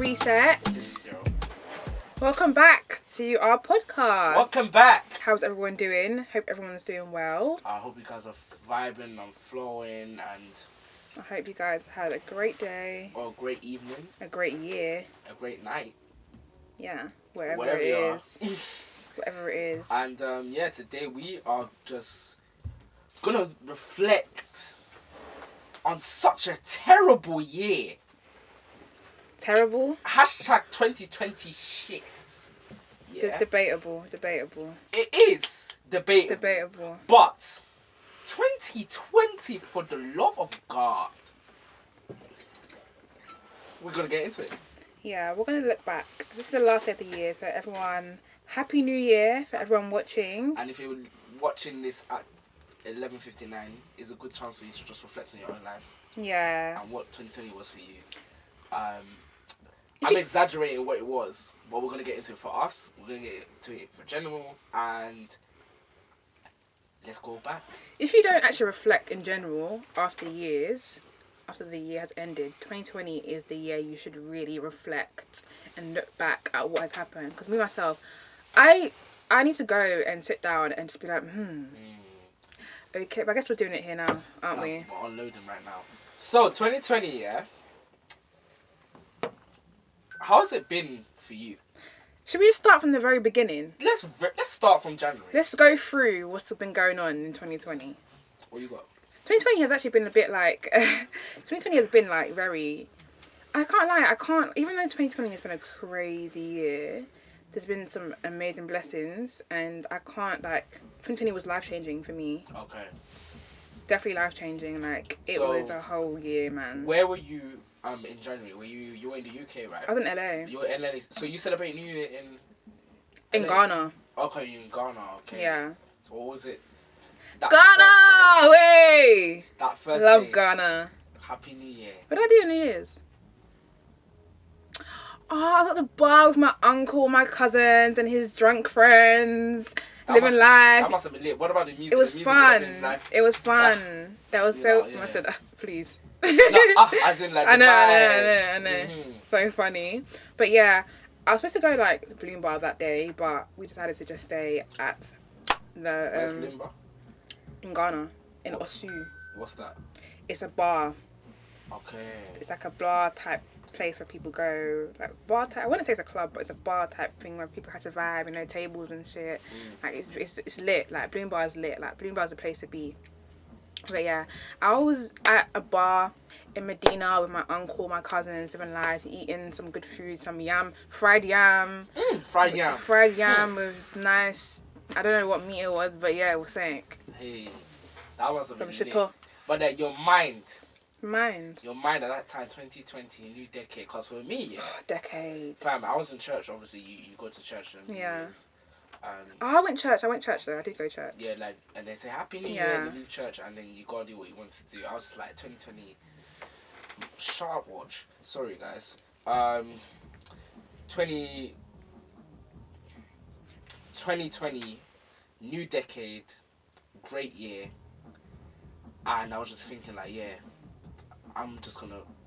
Reset. Welcome back to our podcast. Welcome back. How's everyone doing? Hope everyone's doing well. I hope you guys are vibing and flowing, and I hope you guys had a great day. Or a great evening. A great year. A great night. Yeah, whatever it is. Whatever it is. And today we are just gonna reflect on such a terrible year. Terrible? Hashtag 2020 shit. Yeah. Debatable. It is debatable. But 2020, for the love of God. We're gonna get into it. Yeah, we're gonna look back. This is the last day of the year, so everyone, Happy New Year for everyone watching. And if you're watching this at 11:59, is a good chance for you to just reflect on your own life. Yeah. And what 2020 was for you. I'm exaggerating what it was, but we're going to get into it for us. We're going to get into it for general, and let's go back. If you don't actually reflect in general after the year has ended, 2020 is the year you should really reflect and look back at what has happened. Because me, myself, I need to go and sit down and just be like, Okay, but I guess we're doing it here now, aren't we? We're unloading right now. So, 2020, yeah? How's it been for you? Should we just start from the very beginning? Let's start from January. Let's go through what's been going on in 2020. What you got? 2020 has actually been a bit like... 2020 has been like very... I can't lie, even though 2020 has been a crazy year, there's been some amazing blessings, and I can't, 2020 was life-changing for me. Okay. Definitely life-changing, it was a whole year, man. Where were you in January? You were in the UK, right? I was in LA. You were in LA. So you celebrate New Year in Ghana. Okay, you're in Ghana, okay. Yeah. So what was it? Ghana! Way! That first Love day. Ghana. Happy New Year. What did I do on New Year's? Oh, I was at the bar with my uncle, my cousins, and his drunk friends. Living life. That must have been lit. What about the music? It was fun. It was fun. That was so... Yeah. I said, please. As in I know. So funny. But yeah, I was supposed to go the Balloon Bar that day, but we decided to just stay at the Where's Balloon Bar? In Ghana, in Osu. What's that? It's a bar. Okay. It's like a bar type place where people go, bar type. I wouldn't say it's a club, but it's a bar type thing where people have to vibe, tables and shit. It's lit. Balloon Bar is lit. Balloon Bar is a place to be. But yeah, I was at a bar in Medina with my uncle, my cousins, living life, eating some good food, some fried yam. Fried yam. Fried yam was nice. I don't know what meat it was, but yeah, it was sank. Hey, that was a Some lit. shito. But your mind at that time, 2020, new decade, because for me, yeah. Decade. Fam, I was in church, obviously, you go to church and I went church though, I did go to church. Yeah, and they say Happy New Year, and you leave church, and then you gotta do what you want to do. I was just 2020, sharp watch. Sorry, guys. 2020, new decade, great year. And I was just thinking I'm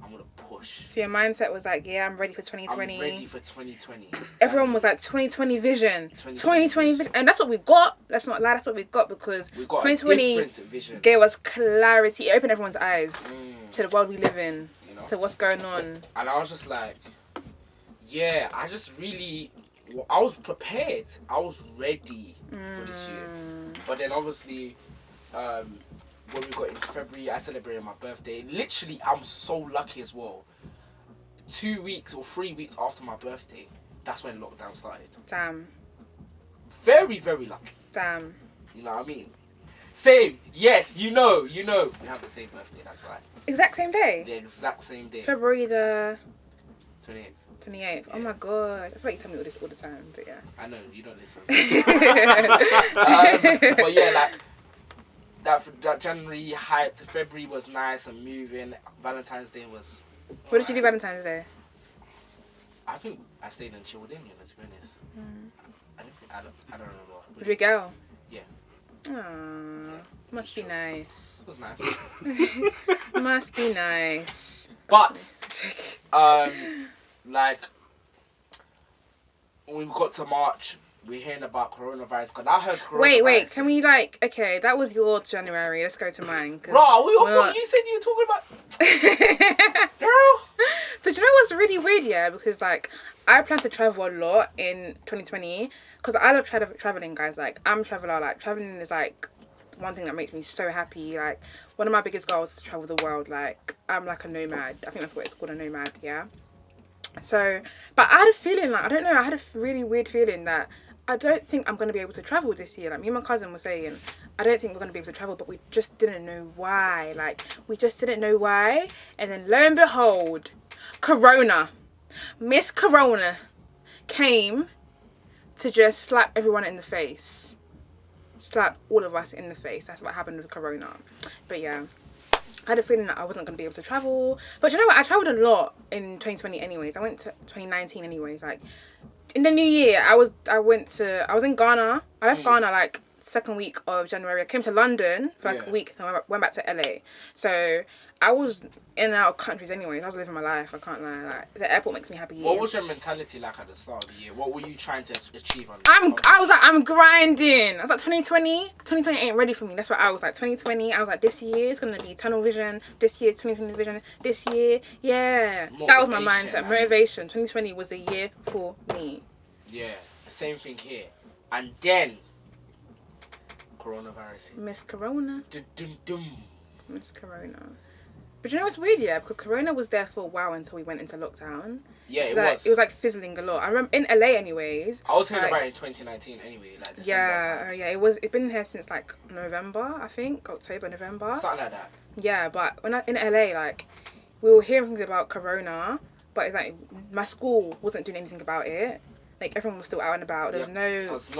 gonna push. So your mindset was I'm ready for 2020. I'm ready for 2020. Everyone was 2020 vision. 2020 vision. And that's what we got. Let's not lie, that's what we got, because we got 2020 a different vision. Gave us clarity. It opened everyone's eyes to the world we live in, to what's going on. And I was just I was prepared. I was ready for this year. But then obviously, when we got into February, I celebrated my birthday. Literally, I'm so lucky as well. 2 weeks or 3 weeks after my birthday, that's when lockdown started. Damn. Very, very lucky. Damn. You know what I mean? Same. Yes, you know. We have the same birthday, that's right. Exact same day? The exact same day. February the... 28th. 28th. Yeah. Oh my god. I feel like you tell me all this all the time, but yeah. I know, you don't listen. But yeah, that January hyped, February was nice and moving, Valentine's Day was... What did you do Valentine's Day? I think I stayed and chilled in, to be honest. I don't remember. With your girl? Yeah. Aww. Must be nice. It was nice. Must be nice. But like, when we got to March, we're hearing about coronavirus. Cause I heard coronavirus. Wait, can we okay, that was your January. Let's go to mine. Bro, thought you said you were talking about... Girl. So do you know what's really weird, yeah? Because, like, I plan to travel a lot in 2020. Because I love traveling, guys. Like, I'm a traveller. Like, traveling is, like, one thing that makes me so happy. Like, one of my biggest goals is to travel the world. Like, I'm like a nomad. I think that's what it's called, a nomad, yeah? So, but I had a feeling, like, I don't know, I had a really weird feeling that I don't think I'm going to be able to travel this year. Like, me and my cousin were saying, I don't think we're going to be able to travel, but we just didn't know why. Like, we just didn't know why. And then, lo and behold, Miss Corona came to just slap everyone in the face. Slap all of us in the face. That's what happened with Corona. But yeah, I had a feeling that I wasn't going to be able to travel. But you know what? I travelled a lot in 2020 anyways. I went to 2019 anyways. Like, in the new year, I was in Ghana. I left Ghana, like, second week of January. I came to London for, like, a week. And I went back to LA. So, I was in and out of countries anyways. I was living my life. I can't lie. Like, the airport makes me happy. What was your mentality like at the start of the year? What were you trying to achieve on? I was like, I'm grinding. I was like, 2020 ain't ready for me. That's what I was like. 2020, I was like, this year it's gonna be tunnel vision. This year, 2020 vision. This year, yeah. That was my mindset. Motivation. 2020 was the year for me. Yeah, the same thing here. And then coronavirus hits. Miss Corona. Dun, dun, dun. Miss Corona. But you know what's weird, yeah? Because Corona was there for a while until we went into lockdown. Yeah, so it was like fizzling a lot. I remember in LA anyways. I was hearing about it in 2019 anyway, like December. Yeah, it's been here since like November, I think, October, November. Something like that. Yeah, but in LA, like, we were hearing things about Corona, but it's like my school wasn't doing anything about it. Like, everyone was still out and about. There was no... Because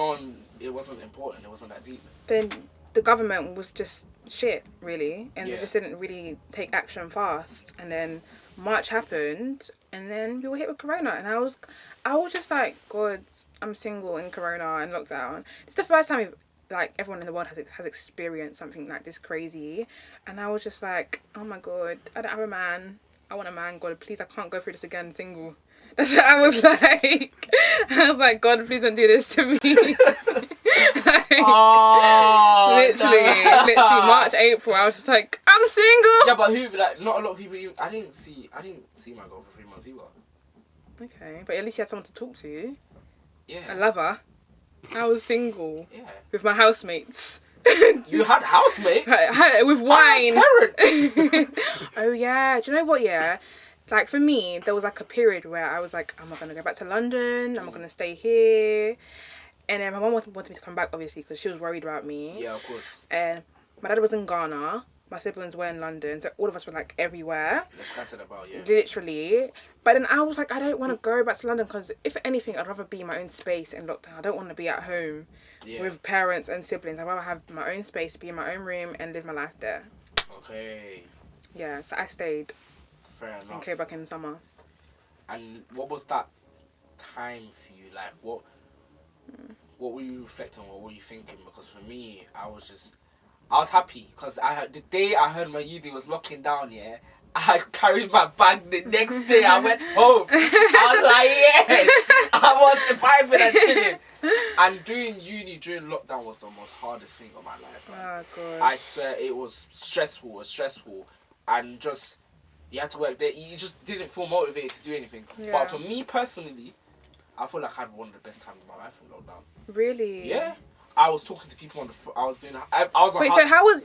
it wasn't important. It wasn't that deep. Then the government was just shit, really. And they just didn't really take action fast. And then March happened, and then we were hit with Corona. And I was just like, God, I'm single in Corona and lockdown. It's the first time like, everyone in the world has experienced something like this crazy. And I was just like, oh my God, I don't have a man. I want a man, God, please, I can't go through this again single. That's what I was like. I was like, God, please don't do this to me. Literally, March, April, I was just like, I'm single. Yeah, but not a lot of people even, I didn't see my girl for 3 months either. Okay, but at least you had someone to talk to. Yeah. A lover. I was single. Yeah. With my housemates. You had housemates? With wine. Parents. Oh yeah, do you know what, yeah? Like, for me, there was like a period where I was like, am I going to go back to London? Am I going to stay here? And then my mum wanted me to come back, obviously, because she was worried about me. Yeah, of course. And my dad was in Ghana. My siblings were in London. So all of us were, like, everywhere. Scattered about, yeah. Literally. But then I was like, I don't want to go back to London because, if anything, I'd rather be in my own space in lockdown. I don't want to be at home with parents and siblings. I'd rather have my own space, be in my own room, and live my life there. Okay. Yeah, so I stayed. Fair enough. And came back in the summer. And what was that time for you? Like, what were you reflecting on? What were you thinking? Because for me, I was happy because the day I heard my uni was locking down, yeah, I carried my bag the next day. I went home. I was like, yes, I was vibing and chilling. And doing uni during lockdown was the most hardest thing of my life. Oh, God. I swear it was stressful, and just... You had to work there. You just didn't feel motivated to do anything. Yeah. But for me personally, I feel like I had one of the best times of my life in lockdown. Really? Yeah. I was talking to people on the... I was doing... I was on... Wait, so how was...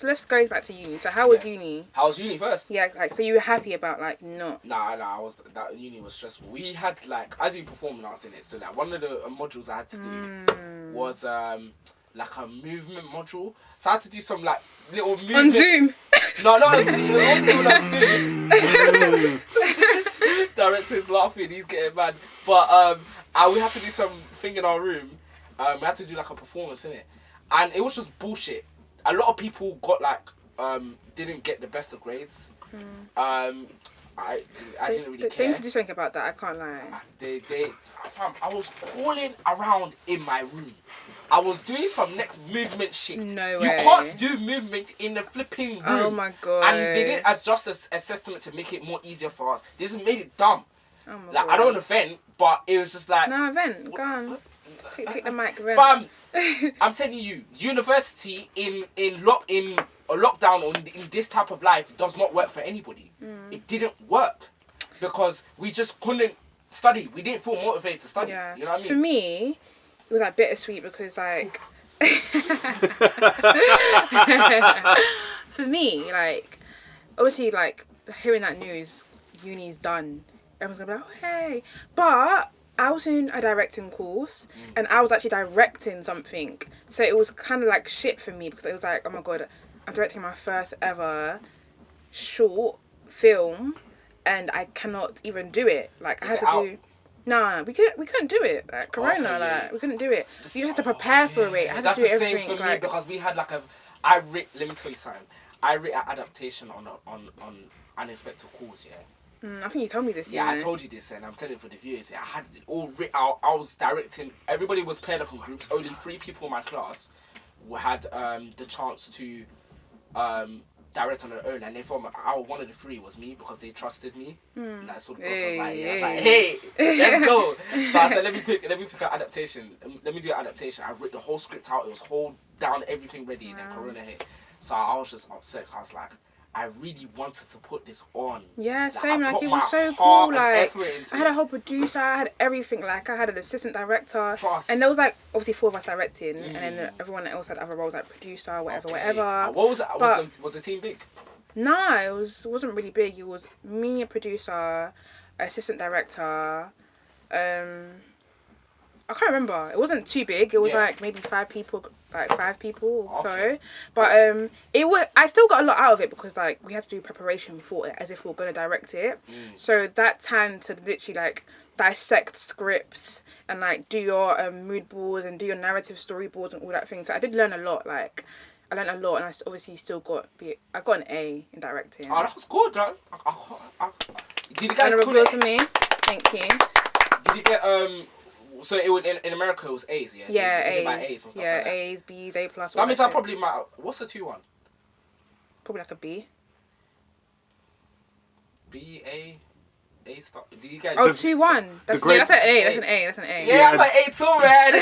Let's go back to uni. So how was uni? How was uni first? Yeah, like, so you were happy about, like, not... Nah, that uni was stressful. We had, like... I do performing arts in it. So, like, one of the modules I had to do was, like, a movement module. So I had to do some, like, little movement... On Zoom? No, not on Zoom. It wasn't even on Zoom. Director's laughing. He's getting mad. But we had to do some thing in our room. We had to do like a performance in it, and it was just bullshit. A lot of people got like didn't get the best of grades. I didn't really care. They need to do something about that. I can't lie. I was crawling around in my room. I was doing some next movement shit. No way. You can't do movement in the flipping room. Oh my God. And they didn't adjust a system to make it more easier for us. They just made it dumb. Oh my Like, God. I don't want to vent, but it was just like... Nah, vent. Go on. Take the mic, vent. Fam, I'm telling you, university in a lockdown or in this type of life does not work for anybody. It didn't work because we just couldn't study. We didn't feel motivated to study. Yeah. You know what I mean? For me, it was like bittersweet because like for me, like obviously like hearing that news, uni's done. Everyone's gonna be like, oh, hey. But I was in a directing course and I was actually directing something. So it was kind of like shit for me because it was like, oh my God, I'm directing my first ever short film and I cannot even do it. Like I had to do... Nah, we couldn't do it. Like Corona, like we couldn't do it. You just had to prepare for it. I had That's to do the everything. same for me like, because we had like let me tell you something. I wrote an adaptation on Unexpected Calls, yeah. I think you told me this. Yeah, I told you this, and I'm telling it for the viewers. Yeah, I had it all written out. I was directing. Everybody was paired up in groups. Only 3 people in my class had the chance to direct on their own, and they thought one of the 3 was me because they trusted me. And I saw the process. I was like, hey, let's go. So I said, let me pick an adaptation. Let me do an adaptation. I wrote the whole script out. It was whole down, everything ready, and then Corona hit. So I was just upset. I was like, I really wanted to put this on. Yeah, like, same. Like it was so cool. Like I had a whole producer. I had everything. Like I had an assistant director. Trust. And there was like obviously 4 of us directing, and then everyone else had other roles like producer, whatever. What was it? Was the team big? Nah, it wasn't really big. It was me, a producer, assistant director. I can't remember. It wasn't too big. It was like maybe 5 people, like 5 people or so. But it was. I still got a lot out of it because like we had to do preparation for it as if we were gonna direct it. So that time to literally like dissect scripts and like do your mood boards and do your narrative storyboards and all that thing. So I did learn a lot. Like I learned a lot, and I obviously still I got an A in directing. Oh, that was good, man. Did you guys and a reward for me? Thank you. Did you get So it would in America it was A's, yeah. Yeah, A's. A's. A's and stuff Yeah, like that. A's, B's, A plus. That means I probably might. What's the 2-1? Probably like a B. B A star. Do you guys? 2-1. That's an A. That's an A. Yeah, I'm like A too, man.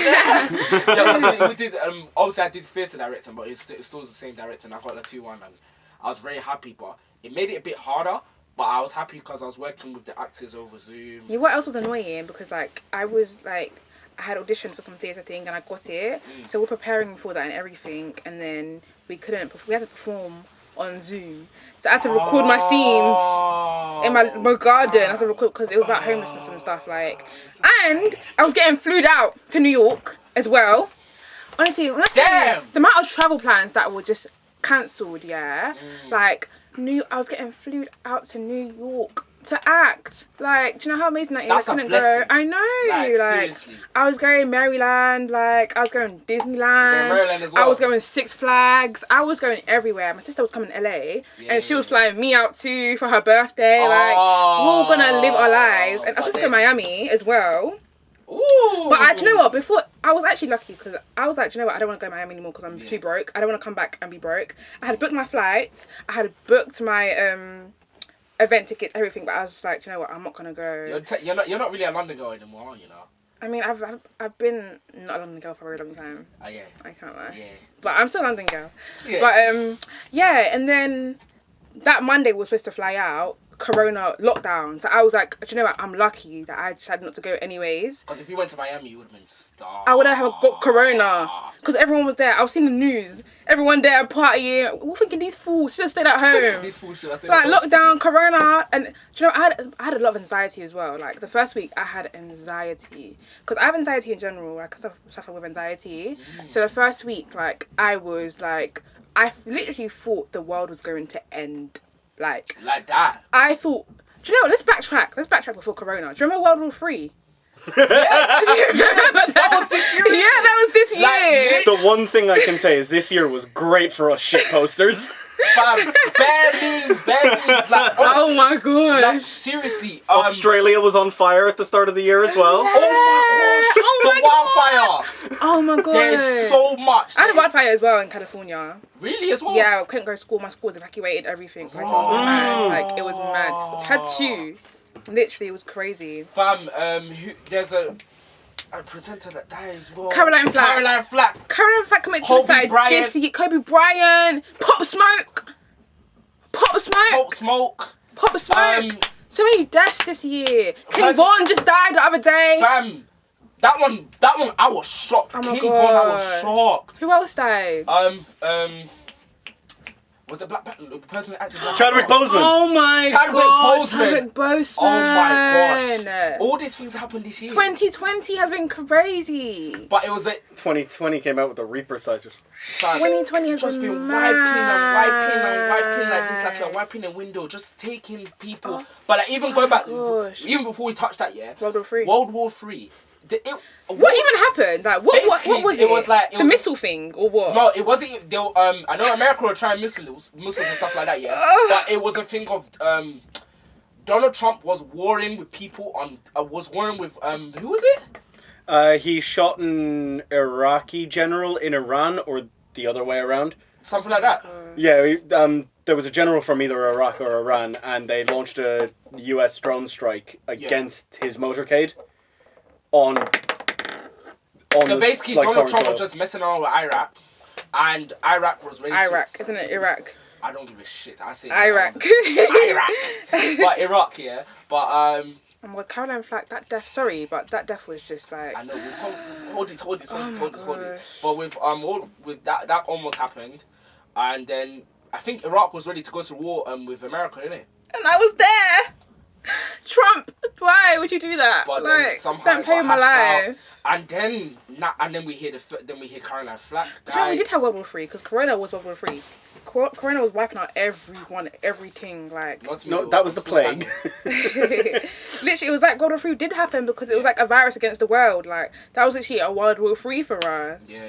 Yeah, we did. Obviously, I did theatre directing, but it still was the same directing. I got the 2-1, and I was very happy. But it made it a bit harder. But I was happy because I was working with the actors over Zoom. Yeah, what else was annoying? Because like I had auditioned for some theatre thing and I got it. So we're preparing for that and everything, and then we had to perform on Zoom. So I had to record my scenes in my garden. I had to record because it was about homelessness and stuff like. And I was getting flued out to New York as well. Honestly, when I tell you, the amount of travel plans that were just cancelled, like. I was getting flued out to New York to act. Like, do you know how amazing that is? That's I couldn't a blessing. go. I know. Like seriously. I was going Maryland. Like I was going Disneyland. Maryland as well. I was going Six Flags. I was going everywhere. My sister was coming to LA, and she was flying me out too for her birthday. Like we're all gonna live our lives, and I was supposed to go to Miami as well. Ooh. But do you know what? Before I was actually lucky because I was like, do you know what? I don't want to go to Miami anymore because I'm too broke. I don't want to come back and be broke. I had booked my flights. I had booked my event tickets, everything. But I was like, do you know what? I'm not gonna go. You're not really a London girl anymore, you know. I mean, I've been not a London girl for a very long time. Oh yeah. I can't lie. Yeah. But I'm still a London girl. Yeah. But and then that Monday we were supposed to fly out. Corona lockdown. So I was like, do you know what? I'm lucky that I decided not to go anyways. Because if you went to Miami, you would have been starved. I would have got Corona. Because everyone was there. I was seeing the news. Everyone there partying. We're thinking these fools should have stayed at home. These fools should have stayed like at home. lockdown, Corona. And do you know, I had a lot of anxiety as well. Like the first week I had anxiety. Because I have anxiety in general. Like I suffer with anxiety. So the first week, like I was like, I literally thought the world was going to end. Like that. I thought, do you know what? Let's backtrack. Let's backtrack before Corona. Do you remember World War 3? Yes. That was this year. Yeah, that was this year. The one thing I can say is this year was great for us shit posters. Fam, bad memes. Like, oh my god. Like, seriously. Australia was on fire at the start of the year as well. Oh my gosh. The wildfire. Oh my god. There's so much. I had a wildfire as well in California. Really as well? Yeah, I couldn't go to school. My school was evacuated, everything. Like, it was mad. Like, it was mad. I had 2. Literally, it was crazy. Fam, there's a presenter that died as well. Caroline Flack. Caroline Flack committed suicide. Kobe Bryant. Pop Smoke. So many deaths this year. King Von just died the other day. Fam, that one, I was shocked. Oh my King God. Von, I was shocked. Who else died? Was the the person that acted Black Chadwick Boseman. Oh my God. Chadwick Boseman. Oh my gosh. All these things happened this year. 2020 has been crazy. But it was like 2020 came out with the Reaper sizers. 2020 has just been been mad. wiping like this, like you're wiping a window, just taking people. But like, even going back, even before we touched that, World War Three. What even happened? Like, what was it? It was like the missile thing, or what? No, it wasn't. They, I know America were trying missiles and stuff like that, yeah. But it was a thing of Donald Trump was warring with people on. Was warring with who was it? He shot an Iraqi general in Iran, or the other way around. Something like that. Yeah, there was a general from either Iraq or Iran, and they launched a U.S. drone strike against his motorcade. So basically, Donald Trump was just messing around with Iraq, and Iraq was ready isn't it? Iraq. I don't give a shit. I say Iraq. Iraq. But Iraq, yeah. But Oh my God, Caroline Flack, that death was just like. I know. Hold it. But with that almost happened, and then I think Iraq was ready to go to war with America, innit? And I was there. Trump, why would you do that? But like, then somehow don't pay my life. And then we hear Caroline Flack. You know, we did have World War III because Corona was World War III. Corona was wiping out everything. Like, no, that was the plague. Literally, it was like World War III did happen because it was like a virus against the world. Like, that was literally a World War III for us. Yeah,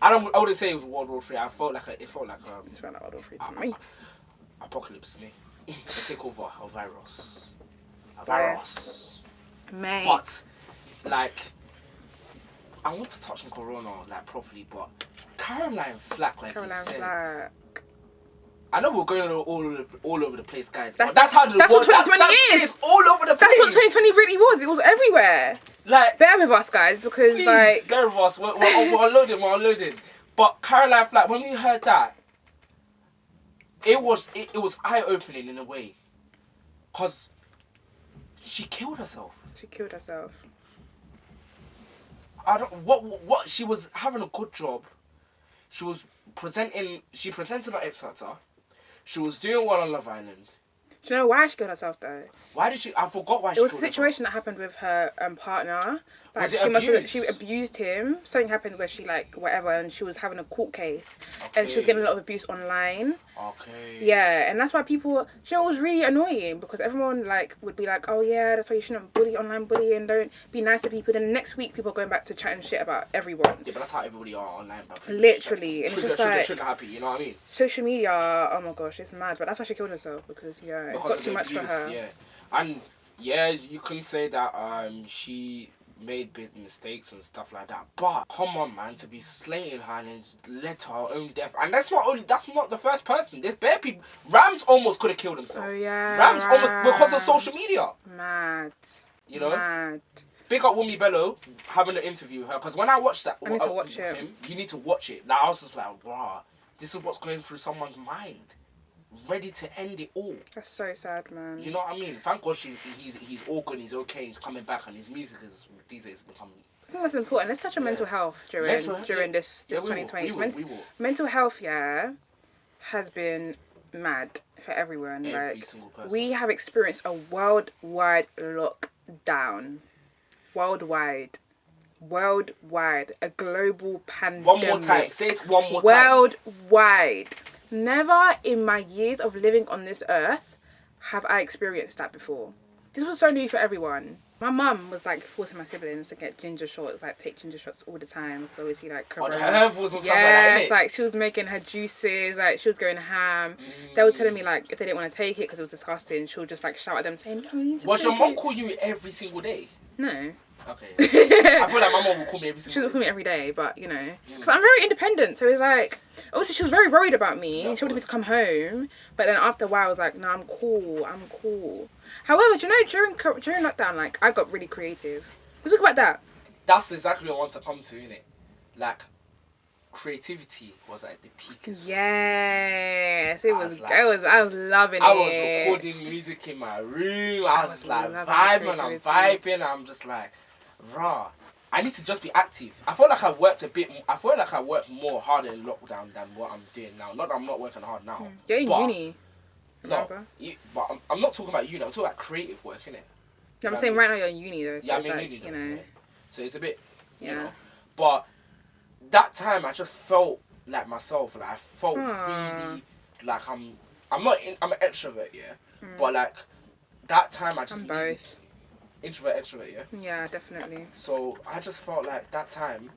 I wouldn't say it was World War III. It felt like it felt like World War III to me. Apocalypse to me. A takeover, a virus. Mate. But, like, I want to touch on Corona, like, properly, but Caroline Flack, like you said. I know we're going all over the place, guys. But that's what 2020 is. It's all over the place. That's what 2020 really was. It was everywhere. Like, bear with us, guys, because please, like, bear with us. We're unloading. But Caroline Flack, when we heard that, it was eye-opening in a way, cause she killed herself. What she was having a good job. She presented on X Factor. She was doing well on Love Island. Do you know why she killed herself though? Why did she? I forgot why she killed herself. It was a situation that happened with her partner. Like, she abused him. Something happened where she and she was having a court case, and she was getting a lot of abuse online. Okay. Yeah, and that's why it was really annoying because everyone would be like, oh yeah, that's why you shouldn't online bully and don't be nice to people. Then the next week people are going back to chatting shit about everyone. Yeah, but that's how everybody are online. Literally, and it's just like trigger happy. You know what I mean? Social media. Oh my gosh, it's mad. But that's why she killed herself because it got too much for her. Yeah, and yeah, you can say that she made big mistakes and stuff like that, but come on, man, to be slating her and led to her own death, and that's not the first person. There's bare people. Rams almost could have killed himself. Oh yeah, Rams almost because of social media. Mad. You know. Mad. Big up Wumi Bello having to interview her, because when I watched that, I need to watch it. You need to watch it. Like, I was just like, wow, this is what's going through someone's mind. Ready to end it all. That's so sad, man. You know what I mean? Thank God he's all good, he's okay, he's coming back, and his music is these days becoming. I think that's important. Let's touch on mental health during this 2020. Mental health, has been mad for everyone. Every single person. We have experienced a worldwide lockdown. Worldwide, a global pandemic. One more time. Say it one more time. Worldwide. Never in my years of living on this earth have I experienced that before. This was so new for everyone. My mum was forcing my siblings to get ginger shots, take ginger shots all the time. Because obviously, Corona. The herbals and stuff like that. She was making her juices, she was going ham. They were telling me, if they didn't want to take it because it was disgusting, she would just, shout at them saying, no, you need to Was take your mum it. call you every single day? No. Okay. I feel like my mom will call me every She single would day. call me every day, but you know, because I'm very independent. So it's like, obviously, she was very worried about me. Yeah, of She wanted me to course. come home, but then after a while, I was like, no, I'm cool. I'm cool. However, do you know, during lockdown, like, I got really creative. Let's talk about that. That's exactly what I want to come to, innit? Like, creativity was at the peak. Yes, it I was. was like- I was loving I it. was recording music in my room. I was just like loving vibing. I'm creativity. vibing. I'm just like, rah. I need to just be active. I feel like I worked a bit. I feel like I worked more harder in lockdown than what I'm doing now. Not that I'm not working hard now. You're in but- uni. No, remember? but I'm not talking about uni. I'm talking about creative work, innit? No, I'm saying right now you're in uni though. So Yeah, I'm it's in like, uni. you though, know. yeah. So it's a bit, you Yeah. know. But that time I just felt like myself. Like I felt Aww. really like I'm not. I'm an extrovert, yeah. But like that time I just I'm needed both. introvert, extrovert, yeah. Yeah, definitely. So I just felt like that time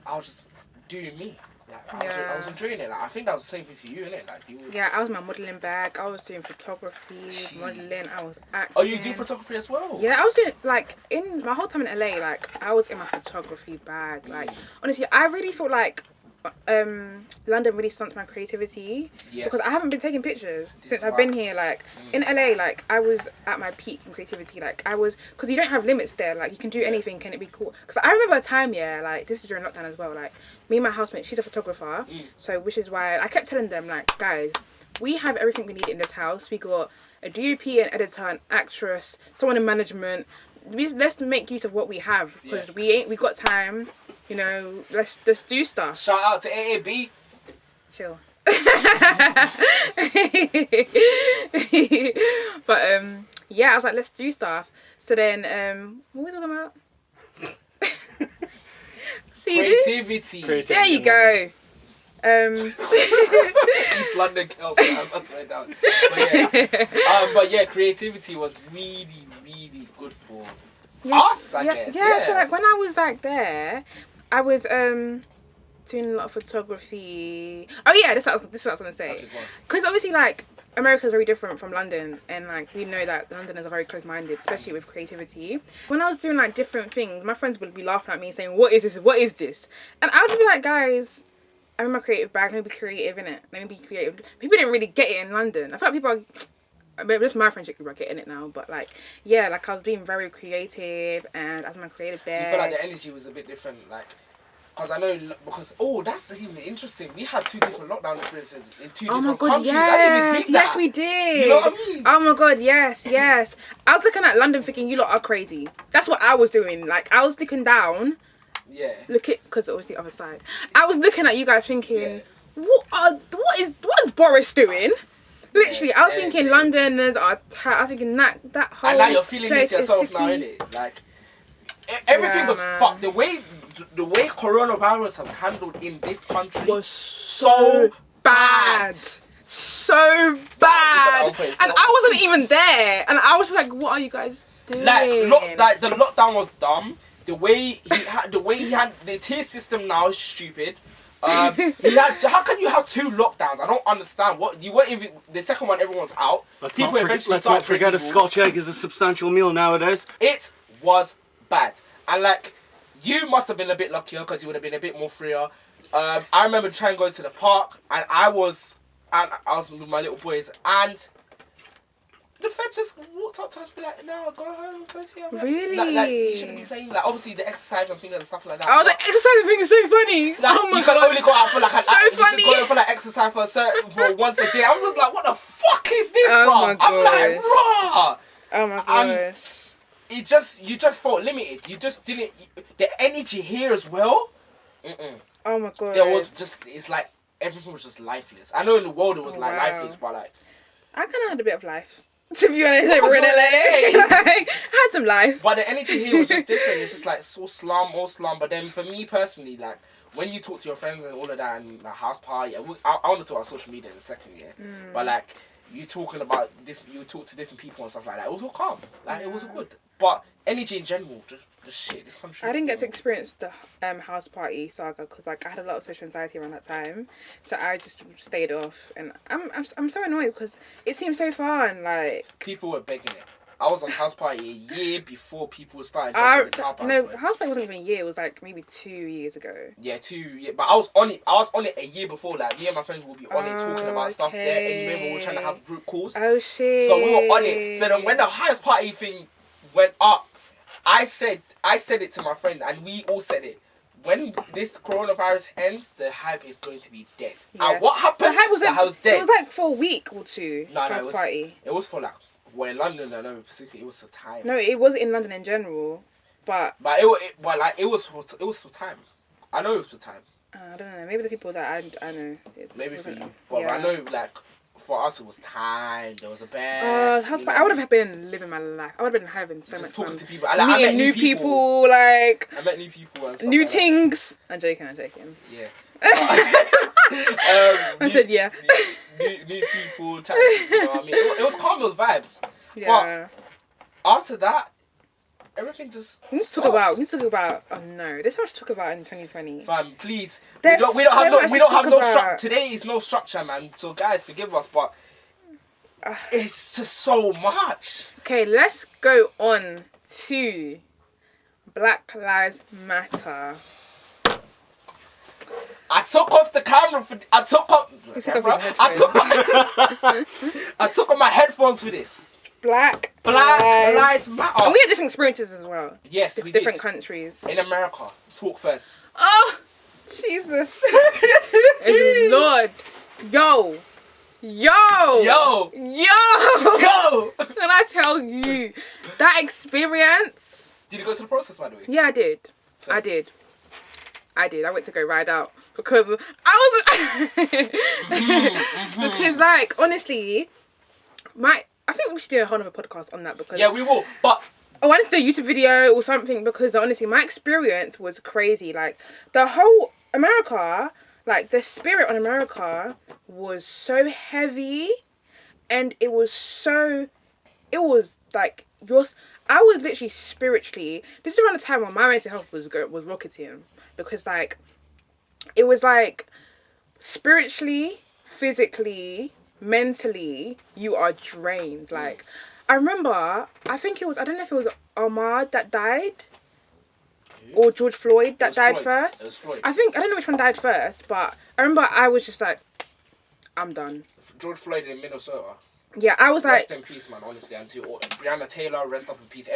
I was just doing me. Like I was Yeah. enjoying it. Like I think that was the same thing for you, innit? Like you. Yeah, I was in my modelling bag. I was doing photography, Jeez. modelling. I was acting. Oh, you do photography as well? Yeah, I was doing like in my whole time in LA. Like I was in my photography bag. Like honestly, I really feel like London really stunts my creativity Yes. because I haven't been taking pictures This since is I've why. been here. Like in LA, like I was at my peak in creativity. Like I was because you don't have limits there. Like you can do anything. Can it be cool? Because I remember a time, yeah, like this is during lockdown as well. Like me and my housemate, she's a photographer, so which is why I kept telling them like, guys, we have everything we need in this house. We got a DOP, an editor, an actress, someone in management. Let's make use of what we have because we got time. You know, let's do stuff. Shout out to AAB. Chill. But yeah, I was like, let's do stuff. So then what were we talking about? See this? Creativity. There you go. East London girls, man. That's right down. But yeah, creativity was really, really good for us, I guess. Yeah, so like when I was like there, I was doing a lot of photography. Oh yeah, this is what I was gonna say. Okay, go on. Because obviously like America is very different from London, and like we know that Londoners are very close-minded, especially with creativity. When I was doing like different things, my friends would be laughing at me saying, "What is this? What is this?" And I would be like, "Guys, I'm in my creative bag. Let me be creative, innit? Let me be creative." People didn't really get it in London. I feel like people are. Maybe just my friendship group are getting it now, but like, yeah, like I was being very creative and as my creative bag. Do you feel like the energy was a bit different? Like, because I know, that's even interesting. We had 2 different lockdown experiences in 2 Oh my different god, countries. yes, I didn't even think that. yes we did. You know what I mean? Oh my god, yes. I was looking at London thinking, you lot are crazy. That's what I was doing. Like, I was looking down, Yeah. because it was the other side. I was looking at you guys thinking, Yeah. what is Boris doing? Literally, I was Yeah, thinking yeah. Londoners are. I was thinking that whole. And now you're feeling place this is yourself now, city. innit? Like, everything Yeah, was man. fucked. The way coronavirus was handled in this country Was so bad. So bad. Okay, And stop. I wasn't even there. And I was just like, what are you guys doing? like the lockdown was dumb. The way he had the tier system now is stupid. How can you have 2 lockdowns? I don't understand. What you weren't even the second one. Everyone's out. Let's People not eventually forget started a breaking Scotch rules. egg is a substantial meal nowadays. It was bad, and like you must have been a bit luckier because you would have been a bit more freer. I remember trying to go to the park, and I was with my little boys, and the feds just walked up to us, be like, "No, go home, go to your room." Really? Like you shouldn't be playing. Like obviously the exercise and things and stuff like that. Oh, the but, exercise thing is so funny. like, Oh my you can god. only go out for like So you funny. can go out for like exercise for once a day. I was like, what the fuck is this, Oh bro? my I'm like, gosh. raw. Oh my And- gosh. You just felt limited. You just didn't. The energy here as well. Oh my god. There was just. It's like everything was just lifeless. I know in the world it was Oh, like wow. lifeless, but like I kind of had a bit of life. To be honest, like, Because we're in you're LA. in LA. Like, I had some life. But the energy here was just different. It's just like so all slum. But then for me personally, like when you talk to your friends and all of that and the house party, I want to talk about social media in a second, yeah. But like you talking about you talk to different people and stuff like that. It was all calm. Like it was all good. But energy in general, just shit. This country. I didn't get to experience the house party saga because like I had a lot of social anxiety around that time, so I just stayed off. And I'm so annoyed because it seems so fun. Like People were begging it. I was on house party a year before people started jumping this house party. No, house party wasn't even a year. It was like maybe 2 years ago. Yeah, 2 years. But I was on it a year before. Like, me and my friends would be on it talking about stuff there. Anyway, we were trying to have group calls. Oh, shit. So we were on it. So then when the house party thing went up, I said it to my friend, and we all said it. When this coronavirus ends, the hype is going to be dead. Yeah. And what happened? The hype was dead. It was like for a week or two. No, party. It was for like, well, in London, I know specifically, it was for time. No, it was in London in general, but it was for time. I know it was for time. I don't know. Maybe the people that I know. Maybe for you, but I know like for us it was time. There was a band. I would have been living my life. I would have been having so much talking fun. To people. I met new people. Like I met new people and stuff new like things. I'm joking. Yeah. I said yeah. New people. Chatting, you know what I mean? It was calm. It was vibes. Yeah. But after that, everything just. We need to talk about. Oh no, there's so much to talk about in 2020. Fam, please. We don't have no structure. Today is no structure, man. So guys, forgive us, but it's just so much. Okay, let's go on to Black Lives Matter. I took off the camera for. I took off my headphones for this. Black Lives Matter. And we had different experiences as well. Yes, we different did. countries. In America. Talk first. Oh, Jesus. It's Lord. Yo. Can I tell you that experience? Did you go to the process, by the way? Yeah, I did. So. I did. I went to go ride out because I was because like honestly, I think we should do a whole other podcast on that because yeah, we will. But I wanted to do a YouTube video or something because honestly, my experience was crazy. Like the whole America, like the spirit on America was so heavy, and it was like I was literally spiritually. This is around the time when my mental health was rocketing. Because, like, it was, like, spiritually, physically, mentally, you are drained. Like, I remember, I don't know if it was Ahmaud that died. Or George Floyd that died first. It was Floyd. I don't know which one died first, but I remember I was just like, I'm done. George Floyd in Minnesota. Yeah, I was rest like... in peace, man, honestly. And to Breonna Taylor, rest up in peace.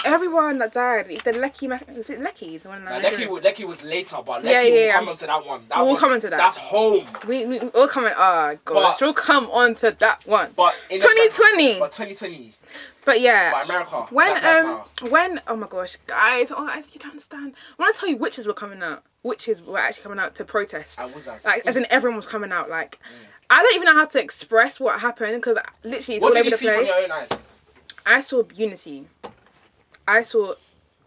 Everyone that died. The Lecky... Was it Lecky? The one Lecky was later, but Lecky will come onto that one. We'll come onto that. That's home. We'll come on... Oh, gosh. We'll come onto that one. But 2020. But 2020. But yeah. But America. When... Oh, my gosh. Guys, you don't understand. When I tell you witches were coming out, witches were actually coming out to protest. I was that. Like, as in everyone was coming out, like... I don't even know how to express what happened because literally it's all over the place. What did you see from your own eyes? I saw unity. I saw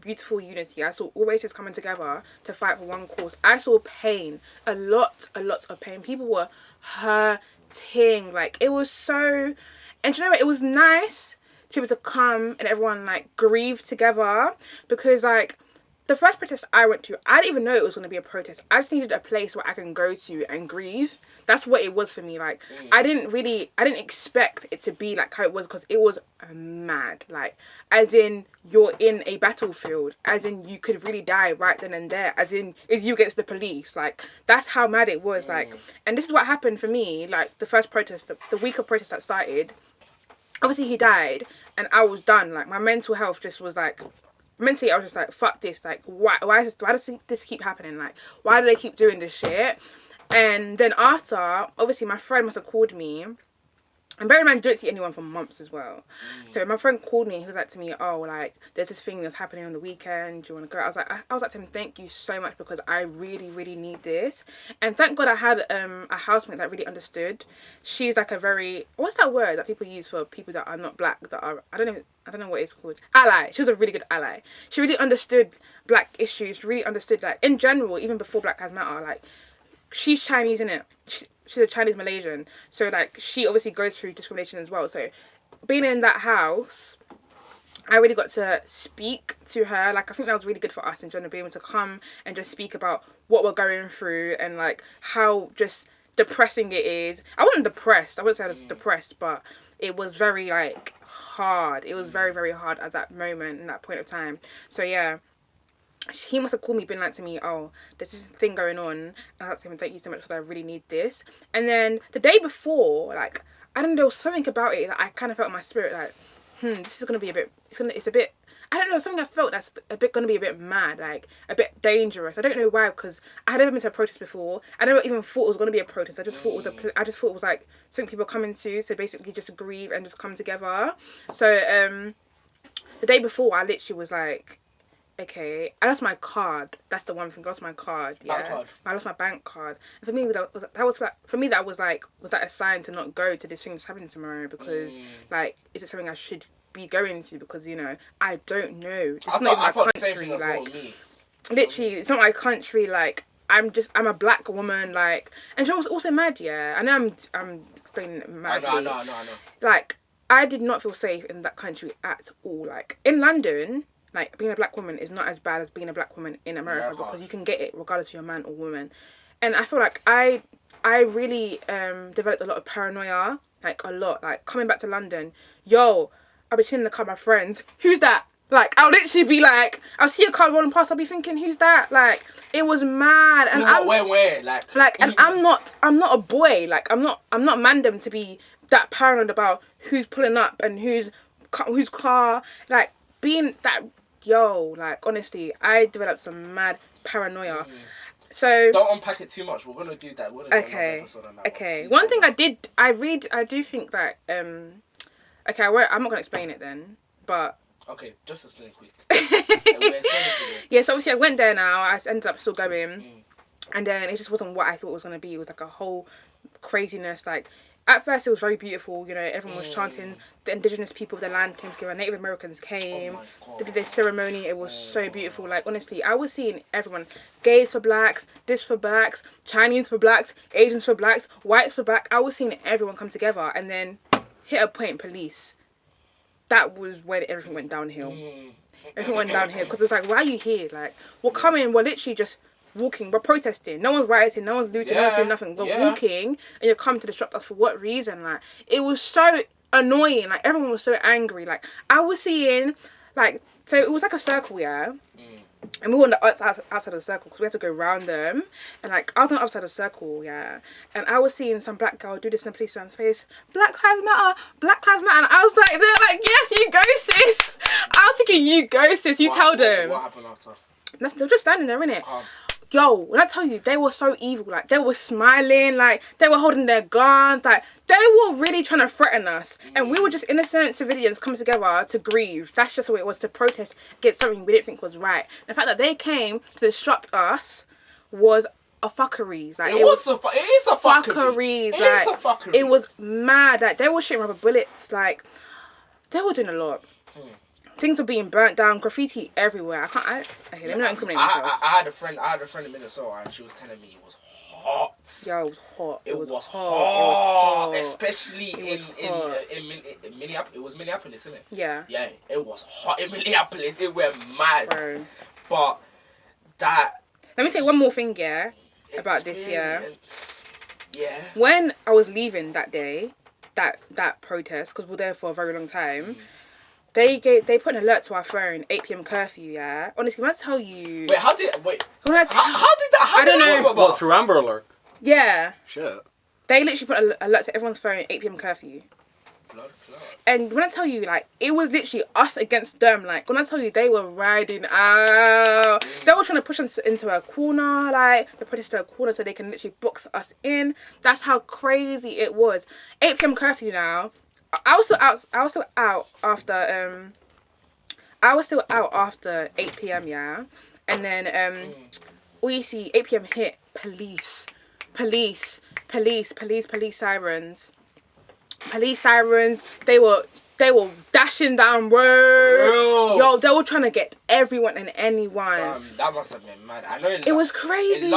beautiful unity. I saw all races coming together to fight for one cause. I saw pain. A lot of pain. People were hurting. Like, it was so... And you know what? It was nice to be able to come and everyone, like, grieve together because, like... The first protest I went to, I didn't even know it was going to be a protest. I just needed a place where I can go to and grieve. That's what it was for me. Like, I didn't expect it to be like how it was because it was mad. Like, as in, you're in a battlefield. As in, you could really die right then and there. As in, it's you against the police. Like, that's how mad it was. Like, and this is what happened for me. Like, the first protest, the week of protest that started, obviously he died and I was done. Like, my mental health just was like... Mentally, I was just like, fuck this. Like, why does this keep happening? Like, why do they keep doing this shit? And then after, obviously, my friend must have called me. And bear in mind, I don't see anyone for months as well. So my friend called me. He was like to me, oh, like, there's this thing that's happening on the weekend. Do you want to go? I was like to him, thank you so much because I really, really need this. And thank God I had a housemate that really understood. She's like a very, what's that word that people use for people that are not black, that are, I don't know what it's called. Ally. She was a really good ally. She really understood black issues, really understood, like, in general, even before Black Lives Matter, like, she's Chinese, innit? She's a Chinese Malaysian. So, like, she obviously goes through discrimination as well. So, being in that house, I really got to speak to her. Like, I think that was really good for us in general, being able to come and just speak about what we're going through and, like, how just depressing it is. I wasn't depressed. I wouldn't say I was depressed, but it was very like hard. It was very, very hard at that moment in that point of time. So yeah, he must have called me, been like to me, oh, there's this thing going on. And I was like, thank you so much because I really need this. And then the day before, like, I don't know, there was something about it that I kind of felt in my spirit like, this is going to be a bit, it's a bit, I don't know, something I felt that's a bit going to be a bit mad, like a bit dangerous. I don't know why, because I had never been to a protest before. I never even thought it was going to be a protest. I just thought it was like something people come into, so basically just grieve and just come together. So the day before, I literally was like, okay, I lost my card. That's the one thing. I lost my card. Yeah, Bank card. I lost my bank card. And for me, that was that a sign to not go to this thing that's happening tomorrow? Because like, is it something I should be going to? Because you know, I don't know. It's not my country. Like, literally, it's not my country. Like, I'm a black woman. Like, and she was also mad. Yeah, I know I'm explaining it madly. I know. Like, I did not feel safe in that country at all. Like in London. Like, being a black woman is not as bad as being a black woman in America because you can get it regardless if you're a man or woman. And I feel like I really developed a lot of paranoia, like a lot. Like, coming back to London, I'll be chilling in the car with my friends. Who's that? Like, I'll literally be like, I'll see a car rolling past, I'll be thinking, who's that? Like, it was mad. And where? And I'm not a boy. Like, I'm not mandem to be that paranoid about who's pulling up and whose car. Like, being that, like, honestly, I developed some mad paranoia. So don't unpack it too much. We're gonna do that. Okay. One thing I do think that okay, I'm not gonna explain it then, but okay, just explain quick. Yeah, so obviously I went there now. I ended up still going, and then it just wasn't what I thought it was gonna be. It was like a whole craziness. Like, at first it was very beautiful, you know, everyone was chanting, the indigenous people of the land came together, Native Americans came, they did their ceremony, it was so beautiful. Like, honestly, I was seeing everyone, gays for blacks, this for blacks, Chinese for blacks, Asians for blacks, whites for black. I was seeing everyone come together, and then hit a point, police. That was when everything went downhill. Everything went downhill, because it was like, why are you here? Like, we're literally just walking, we're protesting, no one's rioting, no one's looting, no one's doing nothing, we're walking, and you're coming to disrupt us for what reason? Like, it was so annoying, like, everyone was so angry. Like, I was seeing, like, so it was like a circle, yeah, and we were on the outside of the circle, because we had to go round them, and like, I was on the other side of the circle, yeah, and I was seeing some black girl do this in the police man's face, Black Lives Matter, and I was like, they're like, yes, you go, sis. I was thinking, you go, sis, you tell them. What happened after? They're just standing there, innit? When I tell you, they were so evil. Like, they were smiling, like, they were holding their guns, like, they were really trying to threaten us. And we were just innocent civilians coming together to grieve. That's just what it was, to protest against something we didn't think was right. The fact that they came to disrupt us was a fuckery. Like, it is a fuckery. It was mad. Like, they were shooting rubber bullets. Like, they were doing a lot. Things were being burnt down, graffiti everywhere. Let me not incriminate myself. I had a friend in Minnesota, and she was telling me it was hot. Yeah, it was hot. It was hot. Especially in Minneapolis. It was Minneapolis, isn't it? Yeah. Yeah, it was hot in Minneapolis. It went mad. Bro. But that. Let me say one more thing, yeah, about this, yeah. Yeah. When I was leaving that day, that protest, because we were there for a very long time. They put an alert to our phone, 8 p.m. curfew, yeah? Honestly, when I tell you... How did that... I don't know. What, through Amber Alert? Yeah. Shit. They literally put an alert to everyone's phone, 8 p.m. curfew. Blood. And when I tell you, like, it was literally us against them. Like, when I tell you, they were riding out. They were trying to push us into a corner, like, they put us into a corner so they can literally box us in. That's how crazy it was. 8 p.m. curfew now. I was still out after 8 p.m, yeah? And then we see 8 p.m. hit, police sirens. They were dashing down road. Yo, they were trying to get everyone and anyone. That must have been mad. I know it was crazy. In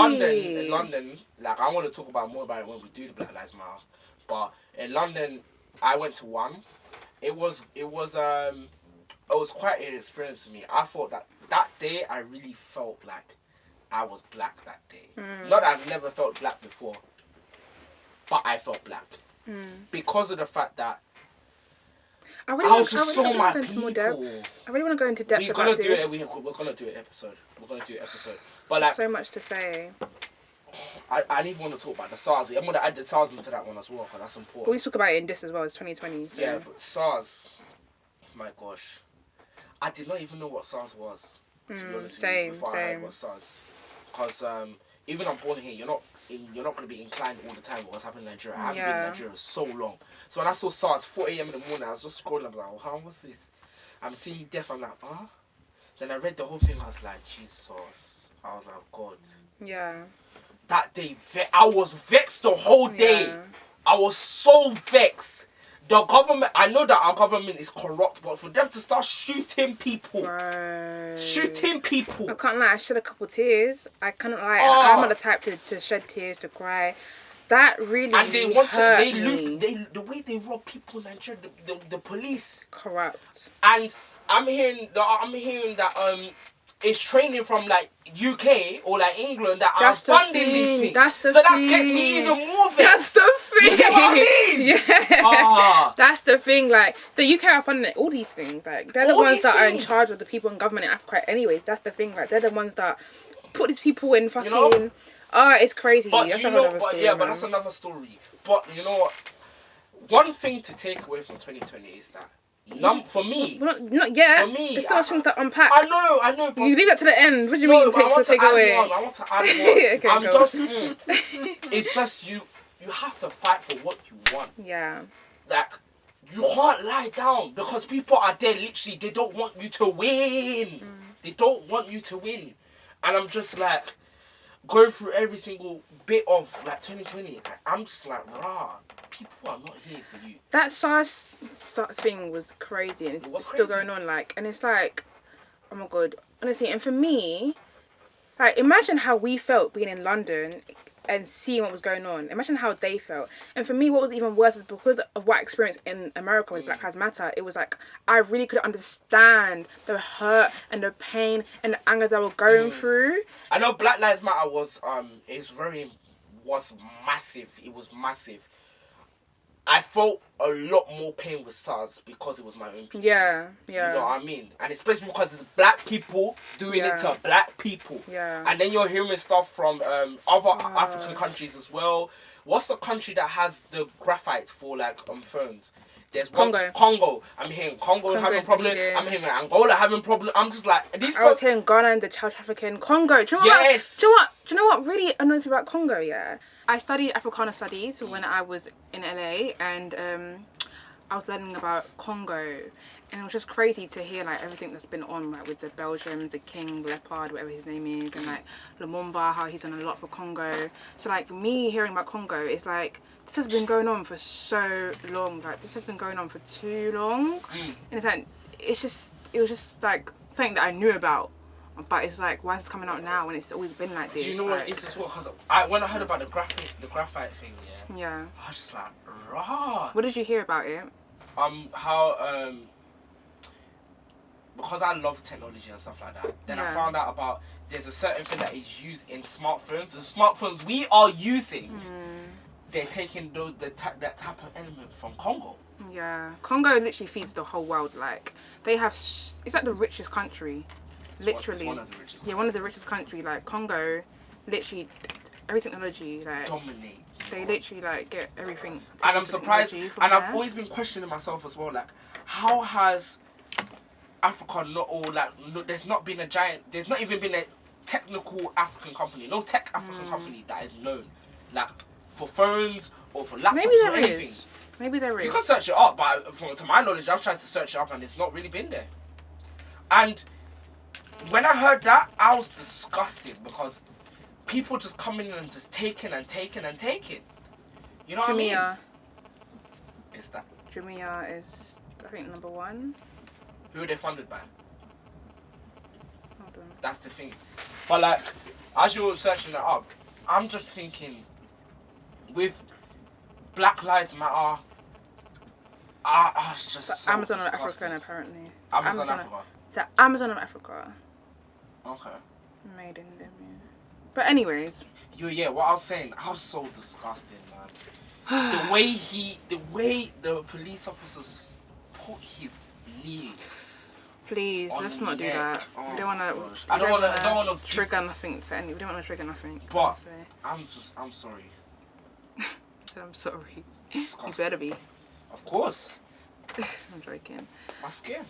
London, like, I want to talk more about it when we do the Black Lives Matter. But in London, I went to one. It was quite an experience for me. I thought that day I really felt like I was black that day. Not that I've never felt black before, but I felt black because of the fact that I I was just really so my wanna go into more depth. people. I really want to go into depth We're about gonna do this. it. We're gonna do an episode. We're gonna do an episode. But There's like, so much to say. I didn't want to talk about the SARS. I'm gonna add the SARS into that one as well because that's But we important. talk about it in this as well. It's 2020. So. Yeah, but SARS. My gosh, I did not even know what SARS was. To be honest with you, before I heard what SARS, because even I'm born here, you're not going to be inclined all the time with what's happening in Nigeria. I haven't been in Nigeria for so long. So when I saw SARS 4 a.m. in the morning, I was just scrolling. I'm like, oh, how what's this? I'm seeing death. I'm like, huh? Then I read the whole thing. I was like, Jesus. I was like, God. Yeah. That day, I was vexed the whole day. Yeah. I was so vexed. The government, I know that our government is corrupt, but for them to start shooting people, Right. shooting people. I can't lie, I shed a couple tears. I can't lie, Oh. I'm not the type to shed tears, to cry. That really And they want to, hurt they me. loot, the way they rob people in Nigeria, the police. Corrupt. And I'm hearing that it's training from like UK or like England that That's are the funding these thing. things. That's the so that thing. gets me even more vexed. That's the thing. You get what I mean? Yeah. Ah. That's the thing. Like, the UK are funding all these things. Like, they're the All ones these that are in things. charge of the people in government in Africa anyways. That's the thing. Like, they're the ones that put these people in fucking... know? It's crazy. But That's you a know, whole other story, but man. that's another story. But you know what? One thing to take away from 2020 is that for me, Not yet. For me, There's so much things to unpack. I know. But You leave that to the end. What do you no, mean but I want to take add away? one. I want to add one. Okay, I'm go. just. It's just you have to fight for what you want. Yeah. Like, you can't lie down because people are there. Literally, they don't want you to win. They don't want you to win, and I'm just like going through every single bit of like 2020. I'm just like, rah. People are not here for you. That SARS thing was crazy, and it's still crazy. going on. Like, and it's like, oh my god, honestly. And for me, like, imagine how we felt being in London and seeing what was going on. Imagine how they felt. And for me, what was even worse is because of what I experienced in America with Black Lives Matter. It was like I really could understand the hurt and the pain and the anger they were going through. I know Black Lives Matter was massive. It was massive. I felt a lot more pain with SARS because it was my own people. Yeah. You know what I mean? And especially because it's black people doing it to black people. Yeah. And then you're hearing stuff from other African countries as well. What's the country that has the graphite for like phones? There's Congo. Congo. I'm hearing Congo having problems. bleeding. I'm hearing Angola having problems. I'm just like these. I was hearing Ghana and the child trafficking. Congo. Do you know Yes. Do you know what really annoys me about Congo? Yeah, I studied Africana studies when I was in LA, and I was learning about Congo, and it was just crazy to hear like everything that's been on, like with the Belgians, the King Leopard, whatever his name is, and like Lumumba, how he's done a lot for Congo. So like me hearing about Congo is like, this has been going on for so long. Like, this has been going on for too long. And it's like, it was just like something that I knew about. But it's like, why is it coming out now when it's always been like this? Do you know like, what it is as well? Because when I heard about the graphite thing, yeah. I was just like, rah. What did you hear about it? Because I love technology and stuff like that, then I Yeah. found out about there's a certain thing that is used in smartphones. The smartphones we are using, they're taking that type of element from Congo. Yeah. Congo literally feeds the whole world. Like, they have, it's like the richest country. Literally. It's one of the richest. Yeah, one of the richest countries. Like, Congo, literally, every technology, like, Dominate. they literally, like, get everything. And I'm surprised, technology from and I've there. always been questioning myself as well, like, how has Africa not all, like, there's not even been a technical African company, no tech African company that is known, like, for phones or for laptops Maybe or there anything. is. Maybe there is. You can search it up, but to my knowledge, I've tried to search it up and it's not really been there. And when I heard that, I was disgusted because people just coming in and just taking and taking and taking. You know what I mean? Is that Jumia is, I think, number one. who are they funded by? Hold on. That's the thing. But like, as you're searching it up, I'm just thinking, with Black Lives Matter, I was just so Amazon of disgusted. Africa, apparently. Amazon Africa. The Amazon of Africa. Okay. Made in them, yeah. But anyways. Yeah, what I was saying, I was so disgusted, man. the way the police officers put his knee. Please, On let's the not do neck. that. Oh we don't want my to. gosh. I don't wanna trigger nothing to any. We don't want to trigger nothing. But honestly. I'm sorry. I'm sorry. Disgusting. You better be. Of course. I'm joking. My skin.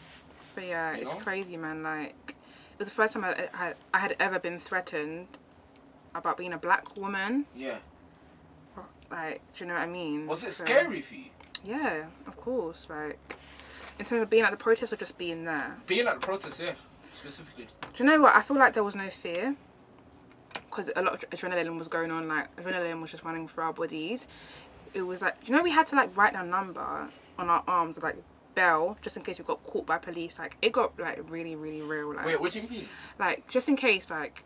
But yeah, You it's know? crazy, man. Like, it was the first time I had ever been threatened about being a black woman. Yeah. Like, do you know what I mean? Was it So, scary for you? Yeah, of course. Like, in terms of being at the protest or just being there. Being at the protest, yeah, specifically. Do you know what? I feel like there was no fear. Because a lot of adrenaline was going on. Like, adrenaline was just running through our bodies. It was like, do you know we had to like write down a number on our arms, like bell, just in case we got caught by police. Like, it got like really, really real. Like, Wait, what do you mean? Like, just in case like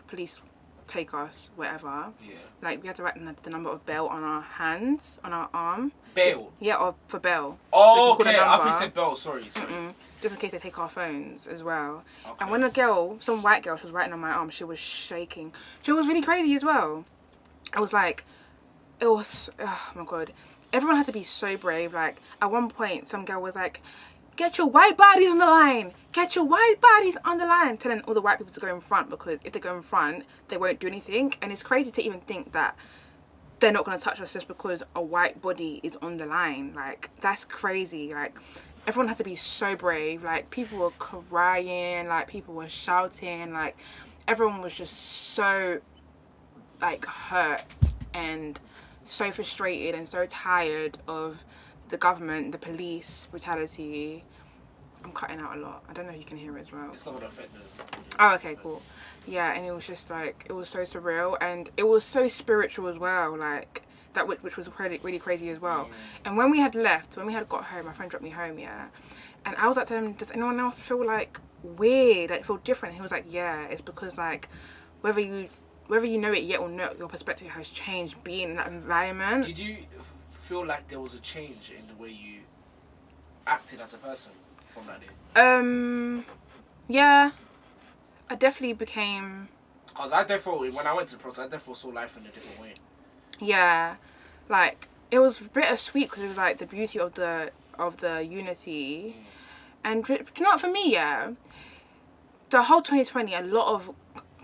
police take us, whatever. Yeah. Like, we had to write the number of bail on our hands, on our arm. Bail? Yeah, or for bail. Oh, So we okay. can call I the thought you number. said bell. Sorry. Just in case they take our phones as well. Okay. And when a girl, some white girl, she was writing on my arm, she was shaking. She was really crazy as well. I was like, oh my God. Everyone had to be so brave. Like, at one point, some girl was like, get your white bodies on the line. Get your white bodies on the line. Telling all the white people to go in front, because if they go in front, they won't do anything. And it's crazy to even think that they're not going to touch us just because a white body is on the line. Like, that's crazy. Like, everyone had to be so brave. Like, people were crying. Like, people were shouting. Like, everyone was just so, like, hurt and so frustrated and so tired of the government, the police brutality. I'm cutting out a lot. I don't know if you can hear it as well. It's not going to affect them. Oh, okay, cool. Yeah, and it was just like, it was so surreal, and it was so spiritual as well, like, that which was really crazy as well. And when we had left, when we had got home, my friend dropped me home, yeah, and I was like to him, does anyone else feel like weird, like feel different? And he was like, yeah, it's because like, whether you know it yet or not, your perspective has changed being in that environment. Did you feel like there was a change in the way you acted as a person from that day? Yeah. I definitely became... Because I definitely, when I went to the protest, I definitely saw life in a different way. Yeah. Like, it was bittersweet because it was like the beauty of the unity. And do you know what, for me, yeah, the whole 2020, a lot of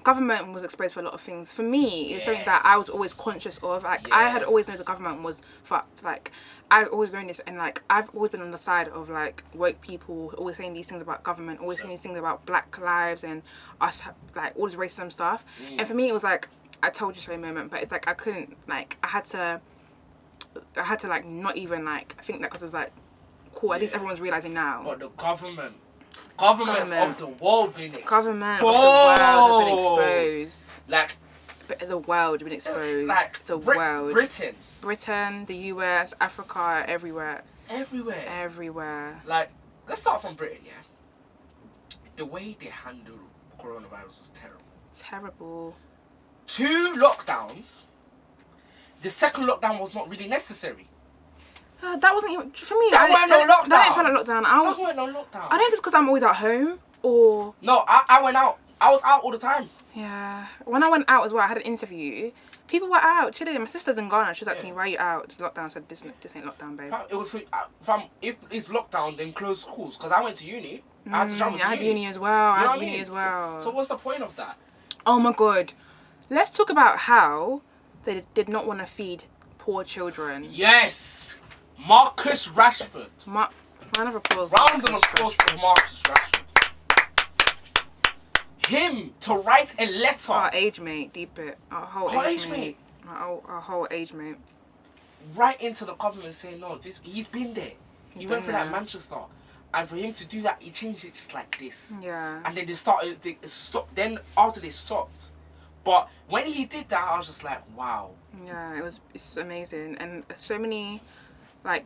government was exposed for a lot of things. For me, it was something that I was always conscious of. Like, I had always known the government was fucked. Like, I've always known this, and like, I've always been on the side of like woke people, always saying these things about government, always saying these things about black lives and us, like all this racism stuff. And for me, it was like, I told you so moment, but it's like I couldn't, like, I had to like not even like think that, because it was like, cool, at least everyone's realizing now. But the governments of the world being exposed. Government of the world have been exposed. Like, The world have been exposed. like the world. Britain, the US, Africa, everywhere. Everywhere. Like, let's start from Britain, yeah? The way they handled coronavirus was terrible. Terrible. 2 lockdowns. The second lockdown was not really necessary. That wasn't even, for me, That weren't no lockdown. That didn't feel like lockdown. That weren't no lockdown. I don't know if it's because I'm always at home or... No, I went out. I was out all the time. Yeah. When I went out as well, I had an interview. People were out chilling. My sister's in Ghana. She was asking me, why are you out? It's lockdown. I said, this ain't lockdown, babe. It was if it's lockdown, then close schools. Because I went to uni. I had to travel to I uni. had uni as well. You know I what had I uni mean? as well. So what's the point of that? Oh my God. Let's talk about how they did not want to feed poor children. Yes! Marcus Rashford. Round of applause. Round of applause for Marcus Rashford. Him to write a letter. Our age mate, deep it. Our whole age mate. Our whole age mate. Right into the government saying, no, he's been there. He went through that Manchester. And for him to do that, he changed it just like this. Yeah. And then they stopped. Then after they stopped. But when he did that, I was just like, wow. Yeah, it's amazing. And so many, like,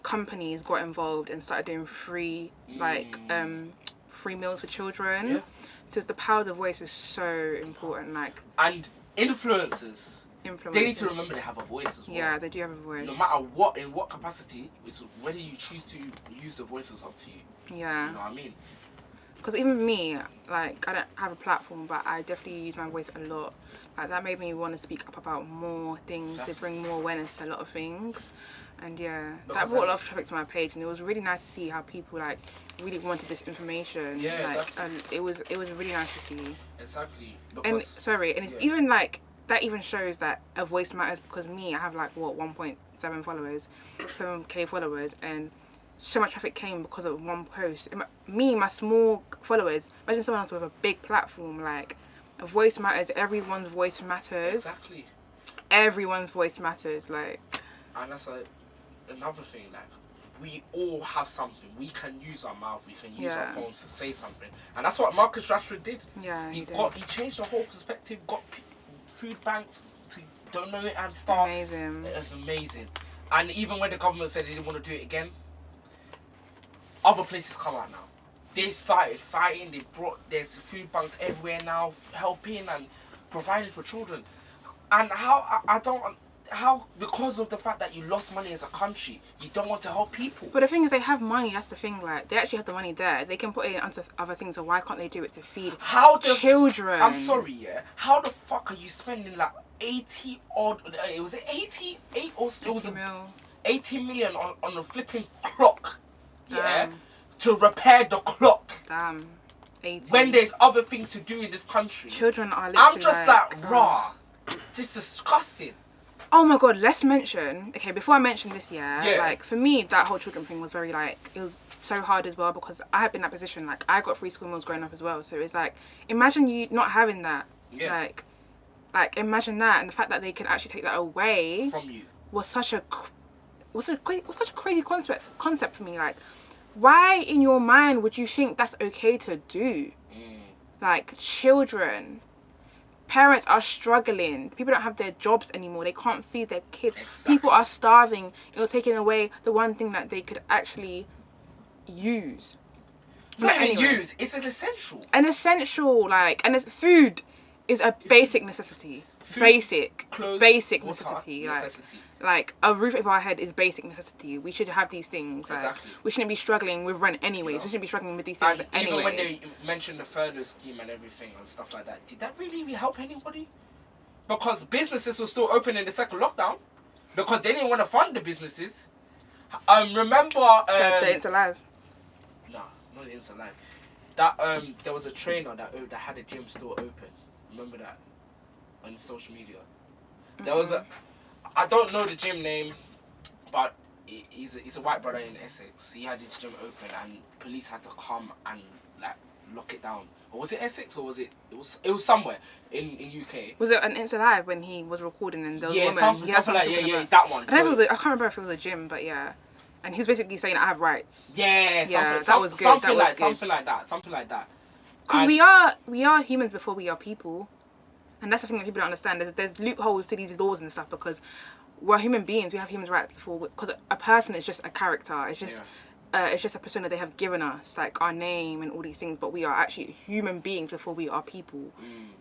companies got involved and started doing free meals for children. Yeah. So the power of the voice is so important. Like, and influencers, they need to remember they have a voice as well. Yeah, they do have a voice. No matter what, in what capacity, it's whether you choose to use the voice is up to you. Yeah. You know what I mean? Because even me, like, I don't have a platform, but I definitely use my voice a lot like that made me want to speak up about more things, to bring more awareness to a lot of things. And yeah, that brought a lot of traffic to my page, and it was really nice to see how people like really wanted this information. Yeah, like, exactly. And it was really nice to see. Exactly. And it's even like that even shows that a voice matters, because me, I have like what 1.7 followers, 7K followers, and so much traffic came because of one post. Me, my small followers. Imagine someone else with a big platform. Like, a voice matters. Everyone's voice matters. Exactly. Everyone's voice matters. Like, and that's another thing. Like, we all have something. We can use our mouth. We can use our phones to say something, and that's what Marcus Rashford did. Yeah, he changed the whole perspective. Got food banks to donate and stuff. Amazing. It was amazing. And even when the government said they didn't want to do it again, other places come out now. They started fighting. There's food banks everywhere now, helping and providing for children. And how because of the fact that you lost money as a country, you don't want to help people. But the thing is, they have money. That's the thing. Like, they actually have the money there. They can put it into other things. So why can't they do it to feed children? I'm sorry, yeah. How the fuck are you spending like 80 odd? It was 88 or it was 80 million on the flipping clock. Yeah, to repair the clock. Damn. 80. When there's other things to do in this country. Children are literally I'm just like raw. This is disgusting. Oh my god, let's mention, okay, before I mention this, like, for me, that whole children thing was very, like, it was so hard as well, because I had been in that position, like, I got free school meals growing up as well, so it's like, imagine you not having that, like, imagine that, and the fact that they can actually take that away from you was such a crazy concept for me. Like, why in your mind would you think that's okay to do? Like, children, parents are struggling. People don't have their jobs anymore. They can't feed their kids. Exactly. People are starving. You're taking away the one thing that they could actually use. Not even use. It's an essential. An essential, like, and food is a basic necessity. Food, basic, clothes, basic water, necessity. necessity. Like a roof over our head is basic necessity. We should have these things. Like, exactly. We shouldn't be struggling with rent anyways. We shouldn't be struggling with these things anyways. Even when they mentioned the furlough scheme and everything and stuff like that, did that really help anybody? Because businesses were still open in the second lockdown, because they didn't want to fund the businesses. Remember the It's Alive. No, not the It's Alive. That there was a trainer that had a gym still open. Remember that on social media. There was I don't know the gym name, but he's a white brother in Essex. He had his gym open and police had to come and like lock it down. Or was it Essex or was it was somewhere in UK? Was it an It's Alive when he was recording and there was a woman? Something like that one. I can't remember if it was a gym, but yeah. And he was basically saying I have rights. Yeah, that was good. Something like that. Because we are humans before we are people. And that's the thing that people don't understand. There's loopholes to these laws and stuff, because we're human beings. We have human rights before. Because a person is just a character. It's just a persona they have given us, like our name and all these things. But we are actually human beings before we are people.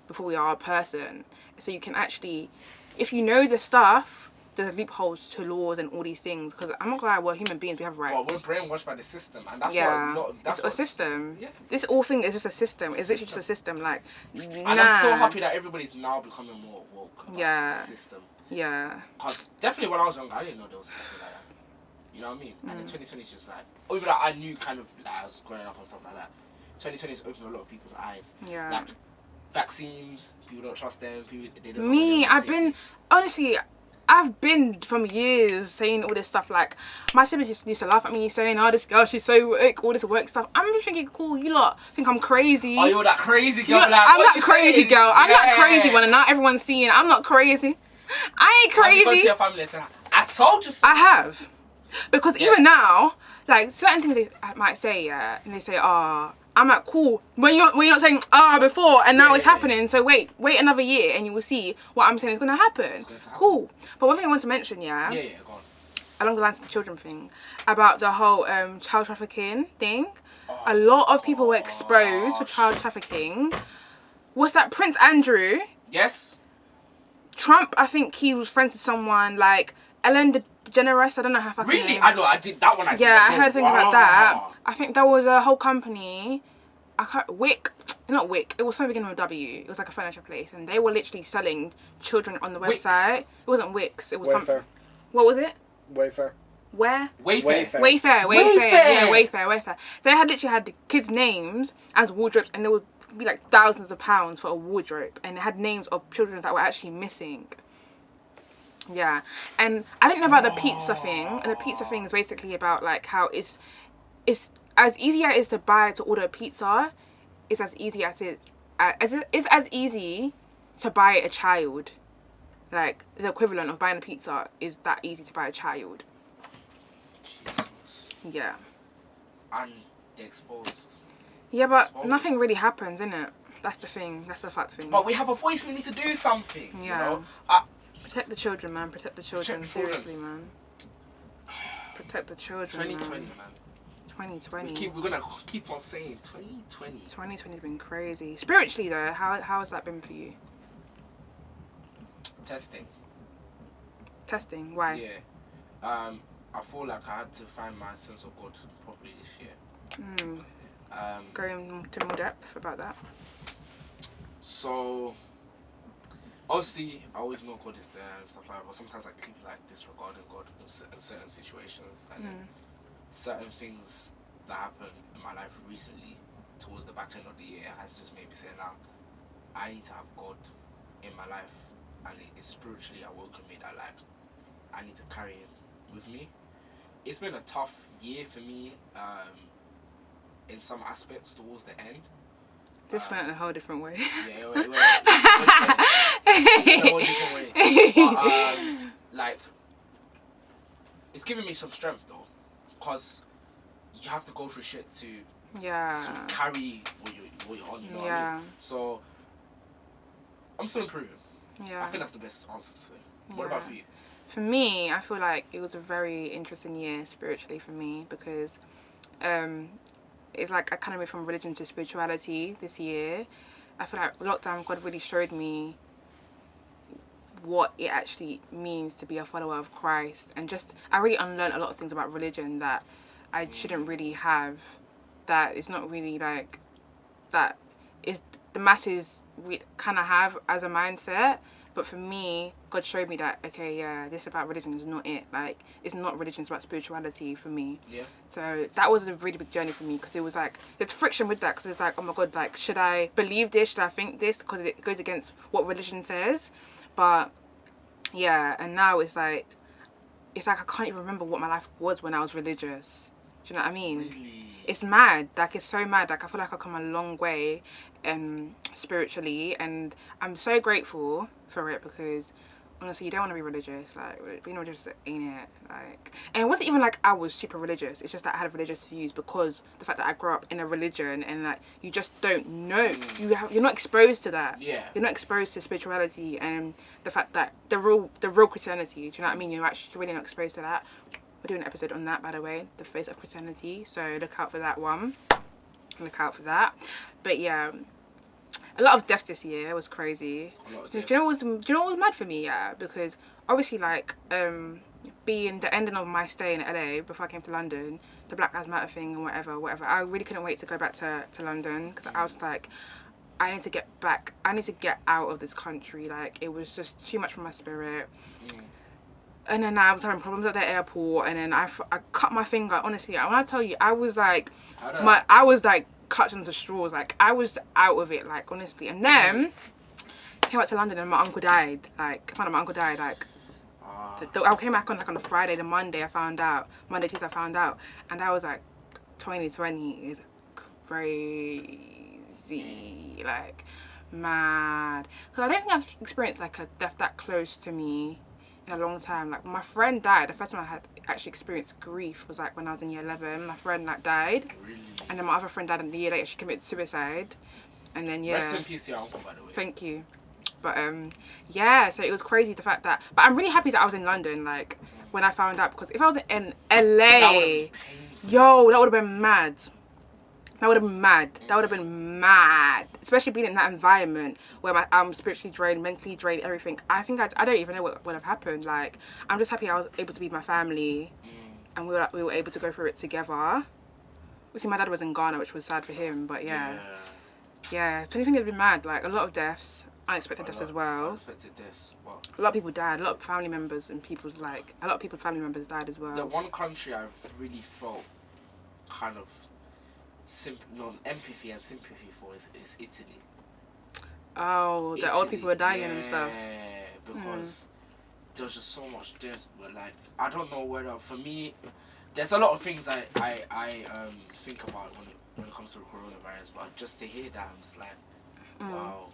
Before we are a person. So you can actually, if you know the stuff, there's loopholes to laws and all these things. Because I'm not gonna lie, we're human beings. We have rights. Well, we're brainwashed by the system, and that's it's a system. Yeah. This whole thing is just a system. It's literally just a system. Like, and I'm so happy that everybody's now becoming more woke about the system. Yeah. Because definitely when I was younger, I didn't know there was a system like that. You know what I mean? And in 2020 is just like, even like I knew kind of like I was growing up and stuff like that. 2020 has opened a lot of people's eyes. Yeah. Like vaccines, people don't trust them. They don't. I've been from years saying all this stuff. Like, my siblings used to laugh at me saying, "Oh, this girl, she's so work, all this work stuff." I'm just thinking, cool, you lot think I'm crazy. Oh, you're that crazy girl. I'm that crazy girl. I'm that crazy one, and not everyone's seeing. I'm not crazy. I ain't crazy. Have you gone to your family and said, "I told you so"? I have, because even now, like certain things they might say, and they say, "Oh." I'm like, cool. When you're not saying before and now it's happening, so wait another year and you will see what I'm saying is gonna happen. Cool. But one thing I want to mention, go on. Along the lines of the children thing, about the whole child trafficking thing. A lot of people were exposed for child trafficking. What's that? Prince Andrew. Yes. Trump, I think he was friends with someone like Ellen DeGeneres. I don't know how I really. I know. I did that one. I heard something about that. I think that was a whole company. Wick. not Wick. It was something beginning with W. It was like a furniture place, and they were literally selling children on the Wix. website. It wasn't Wix. It was something. Wayfair. What was it? Wayfair. Where? Wayfair. Wayfair. Wayfair. Yeah, Wayfair. They had literally had the kids' names as wardrobes, and there would be like thousands of pounds for a wardrobe, and it had names of children that were actually missing. Yeah, and I didn't know about the pizza thing, and the pizza thing is basically about like how it's as easy as it is to order a pizza, it's as easy it's as easy to buy a child. Like the equivalent of buying a pizza is that easy to buy a child. Jesus. Yeah. And they're exposed. Yeah, but Exposed. nothing really happens, innit? That's the thing. That's the fact thing. But we have a voice. We need to do something. Yeah. You know. Protect the children, man. Protect the children. Protect the children. Seriously, man. Protect the children. 2020, man. 2020. We're gonna keep on saying 2020. 2020's been crazy. Spiritually though, how has that been for you? Testing. Testing. Why? Yeah. I feel like I had to find my sense of God properly this year. Go into more depth about that. So, obviously, I always know God is there and stuff like that, but sometimes I keep like disregarding God in certain situations, and then certain things that happened in my life recently, towards the back end of the year, has just made me say, now, I need to have God in my life, and it's spiritually awoken me that like I need to carry Him with me. It's been a tough year for me, in some aspects towards the end. This went a whole different way. Yeah, it went a whole different way. But, like, it's given me some strength though, because you have to go through shit to carry what you're on, you know what I mean? So, I'm still improving. Yeah. I think that's the best answer to say. What about for you? For me, I feel like it was a very interesting year spiritually for me, because it's like I kind of moved from religion to spirituality this year. I feel like lockdown, God really showed me what it actually means to be a follower of Christ, and just I really unlearned a lot of things about religion that I shouldn't really have. That it's not really like that is the masses kind of have as a mindset. But for me, God showed me that, okay, yeah, this about religion is not it. Like, it's not religion, it's about spirituality for me. Yeah. So that was a really big journey for me, because it was like, there's friction with that, because it's like, oh my God, like, should I believe this? Should I think this? Because it goes against what religion says. But, yeah, and now it's like I can't even remember what my life was when I was religious. Do you know what I mean? Really? It's mad. Like, it's so mad. Like, I feel like I've come a long way spiritually, and I'm so grateful for it, because honestly, you don't want to be religious. Like, being religious ain't it. Like, and it wasn't even like I was super religious. It's just that I had religious views because the fact that I grew up in a religion, and like you just don't know. You're not exposed to that. Yeah. You're not exposed to spirituality and the fact that the real Christianity. Do you know what I mean? You're really not exposed to that. We're doing an episode on that, by the way, the face of Christianity. So look out for that one. Look out for that. But yeah, a lot of deaths this year. It was crazy. Do you know what was mad for me? Yeah, because obviously, like, being the ending of my stay in LA before I came to London, the Black Lives Matter thing and whatever. I really couldn't wait to go back to London, because I was like, I need to get back. I need to get out of this country. Like, it was just too much for my spirit. And then I was having problems at the airport, and then I cut my finger. Honestly, when I tell you, I was like, clutching onto straws. Like, I was out of it. Like, honestly. And then came back to London, and my uncle died. Like, I found out my uncle died. Like, I came back on a Friday. The Monday, I found out. Monday, Tuesday, I found out, and I was like, 2020 is crazy. Like, mad. Because I don't think I've experienced like a death that close to me in a long time. Like, my friend died. The first time I had actually experienced grief was like when I was in year 11. My friend like died. Really? And then my other friend died a year later. She committed suicide. And then Rest in peace to your uncle, by the way. Thank you. But yeah, so it was crazy the fact that, but I'm really happy that I was in London, like, when I found out, because if I was in LA, that would have been mad. That would have been mad. That would have been mad. Especially being in that environment where I'm spiritually drained, mentally drained, everything. I think I don't even know what would have happened. Like, I'm just happy I was able to be with my family, and we were able to go through it together. See, my dad was in Ghana, which was sad for him, but yeah. Yeah, 2020 has been mad. Like, a lot of deaths, unexpected deaths as well. Unexpected deaths. Well, A lot of people died. A lot of family members and people's, like... A lot of people's family members died as well. the one country I've really felt kind of empathy and sympathy for is Italy. Oh, the old people were dying and stuff. Yeah, because there's just so much death. But like, I don't know whether for me, there's a lot of things I think about when it comes to the coronavirus. But just to hear that, I'm just like, wow,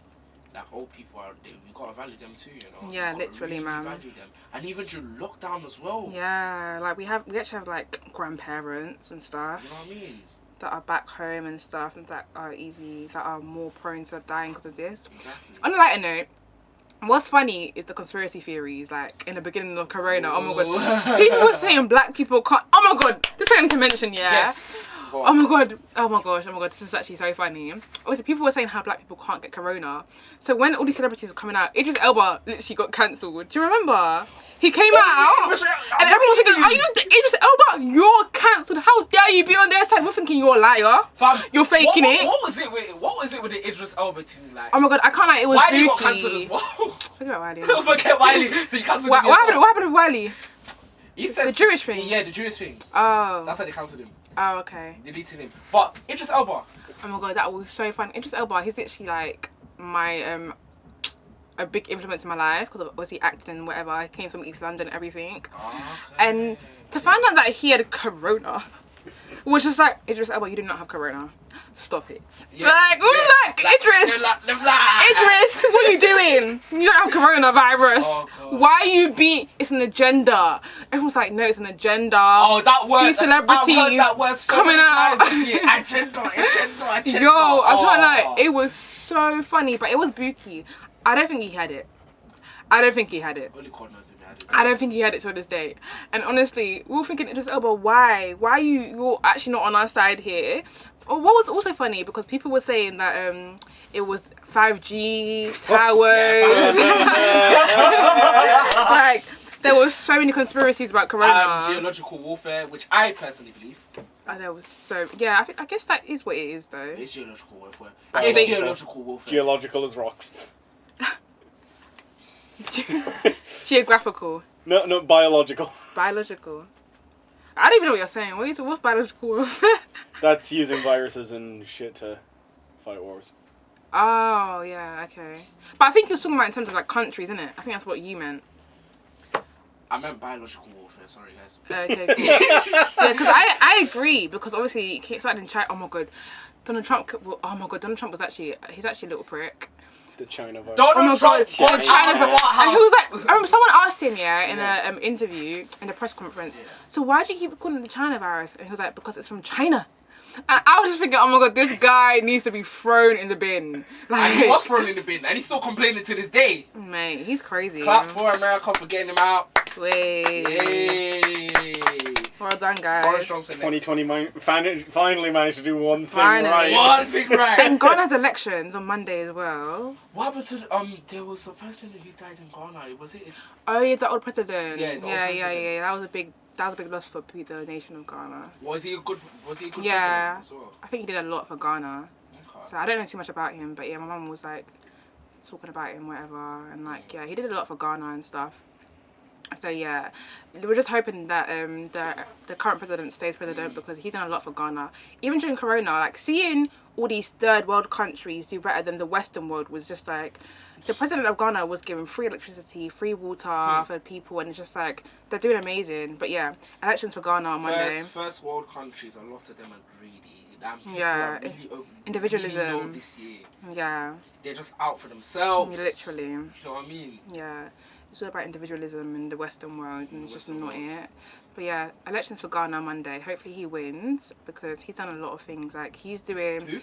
like old people are there. We gotta value them too, you know. Yeah, We gotta literally, really man. value them, and even during lockdown as well. Yeah, like we actually have like grandparents and stuff. You know what I mean? That are back home and stuff, and that are more prone to dying because of this. Exactly. On a lighter note, what's funny is the conspiracy theories. Like in the beginning of Corona, oh my god, people were saying black people can't. Oh my god, this thing I need to mention, yeah. Yes. Oh my god, this is actually so funny. Obviously, people were saying how black people can't get corona. So when all these celebrities were coming out, Idris Elba literally got cancelled. Do you remember? He came out and everyone was thinking, are you Idris Elba? You're cancelled. How dare you be on their side? We're thinking you're a liar. Fam, You're faking it. What was it with the Idris Elba thing like? Oh my god, I can't like it was Wiley got Buki. cancelled as well. Forget about Wiley. Forget Wiley. So you cancelled him. What happened with Wiley? He says The Jewish thing? Yeah, the Jewish thing. Oh. That's why they cancelled him. Oh, okay. Deleted him. But Idris Elba. Oh my god, that was so fun. Idris Elba, he's literally like my a big influence in my life because was he acting and whatever. I came from East London and everything. Okay. And to find out that he had corona was just like, Idris Elba, you did not have corona. Stop it. Yeah. Like, who's that? Idris! Idris, what are you doing? You don't have coronavirus. Oh, God. Why are you being... It's an agenda. Everyone's like, no, it's an agenda. Oh, that word. These celebrities I've heard that word so coming many out. times this year. Agenda. Yo, I can't lie. It was so funny, but it was Buki. I don't think he had it. Only God knows if he had it. I don't think he had it till this day. And honestly, we were thinking, Idris Elba, why? Why are you're actually not on our side here? What was also funny, because people were saying that it was 5G towers. Like, there were so many conspiracies about corona. Geological warfare, which I personally believe. And there was so... Yeah, I guess that is what it is, though. It's geological warfare. Biological. It's geological warfare. Geological as rocks. Geographical. No, biological. Biological. I don't even know what you're saying. What's biological warfare? That's using viruses and shit to fight wars. Oh, yeah, okay. But I think you're talking about in terms of, like, countries, isn't it? I think that's what you meant. I meant biological warfare, sorry guys. Okay, cool. Yeah, because I agree, because obviously it started in China. Oh my god, Donald Trump was actually, he's actually a little prick. The China virus. Donald Trump God, China, the White House. and he was like, I remember someone asked him, in an interview, in a press conference, so why do you keep calling it the China virus? And he was like, because it's from China. And I was just thinking, oh my god, this guy needs to be thrown in the bin. Like, And he was thrown in the bin, and he's still complaining to this day. Mate, he's crazy. Clap for America for getting him out. Wait. Yay. Well done, guys. Boris Johnson next. 2020 finally managed to do one thing Finally. right. One thing right. And Ghana has elections on Monday as well. What happened to there was a person who died in Ghana. Was it? Oh yeah, the old president. Yeah, the old yeah. president. That was a big loss for the nation of Ghana. Was he a good Yeah. president as well? I think he did a lot for Ghana. Okay. So I don't know too much about him, but yeah, my mum was like talking about him, whatever, and like yeah, he did a lot for Ghana and stuff. So yeah, we're just hoping that the current president stays president because he's done a lot for Ghana. Even during Corona, like seeing all these third world countries do better than the Western world was just like, the president of Ghana was giving free electricity, free water for people, and it's just like they're doing amazing. But yeah, elections for Ghana on Monday. First world countries, a lot of them are greedy. And people Yeah, are really individualism. Really low this year. Yeah, They're just out for themselves. literally. You know what I mean? Yeah, it's all about individualism in the Western world, and it's just Western not world. it. But yeah, elections for Ghana Monday. Hopefully he wins because he's done a lot of things. Like he's doing Who?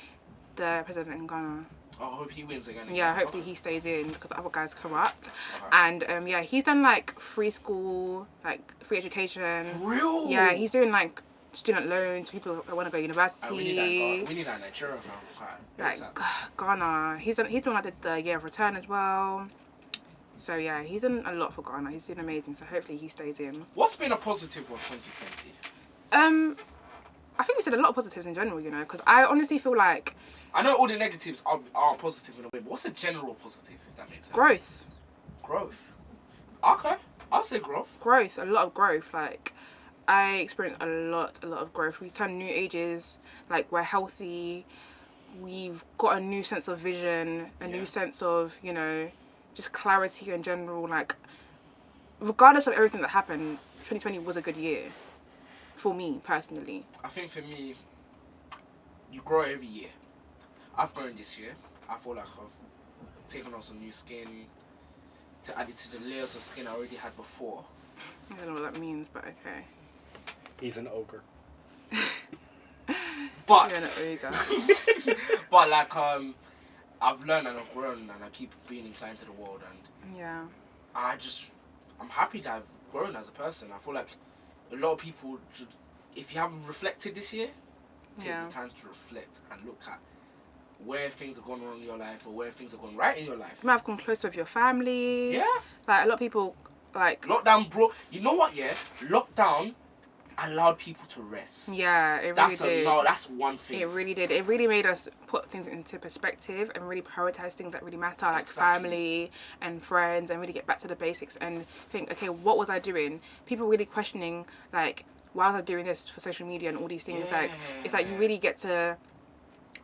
the president in Ghana. I hope he wins again. Yeah, hopefully he stays in because the other guy's corrupt. Okay. And yeah, he's done like free school, like free education. For real? Yeah, he's doing like student loans, people that want to go to We university. need that Nigeria fam. Like Ghana. He's done like the year of return as well. So yeah, he's done a lot for Ghana. He's doing amazing. So hopefully he stays in. What's been a positive of 2020? I think we said a lot of positives in general, you know, because I honestly feel like I know all the negatives are positive in a way, but what's a general positive, if that makes sense? Growth. Growth. Okay. I'll say growth. Growth. A lot of growth. Like, I experienced a lot of growth. We turn new ages. Like, we're healthy. We've got a new sense of vision, a new sense of, you know, just clarity in general. Like, regardless of everything that happened, 2020 was a good year for me personally. I think for me, you grow every year. I've grown this year. I feel like I've taken on some new skin to add it to the layers of skin I already had before. I don't know what that means, but okay. He's an ogre. But You're an ogre. but like I've learned and I've grown and I keep being inclined to the world and Yeah. I'm happy that I've grown as a person. I feel like a lot of people should, if you haven't reflected this year, take the time to reflect and look at where things have gone wrong in your life or where things have gone right in your life. You might have come closer with your family. Yeah. Like, a lot of people, like... Lockdown brought... You know what, yeah? Lockdown allowed people to rest. Yeah, it really did. No, that's one thing. It really did. It really made us put things into perspective and really prioritize things that really matter, like family and friends, and really get back to the basics and think, okay, what was I doing? People really questioning, like, why was I doing this for social media and all these things? Yeah. Like, it's like you really get to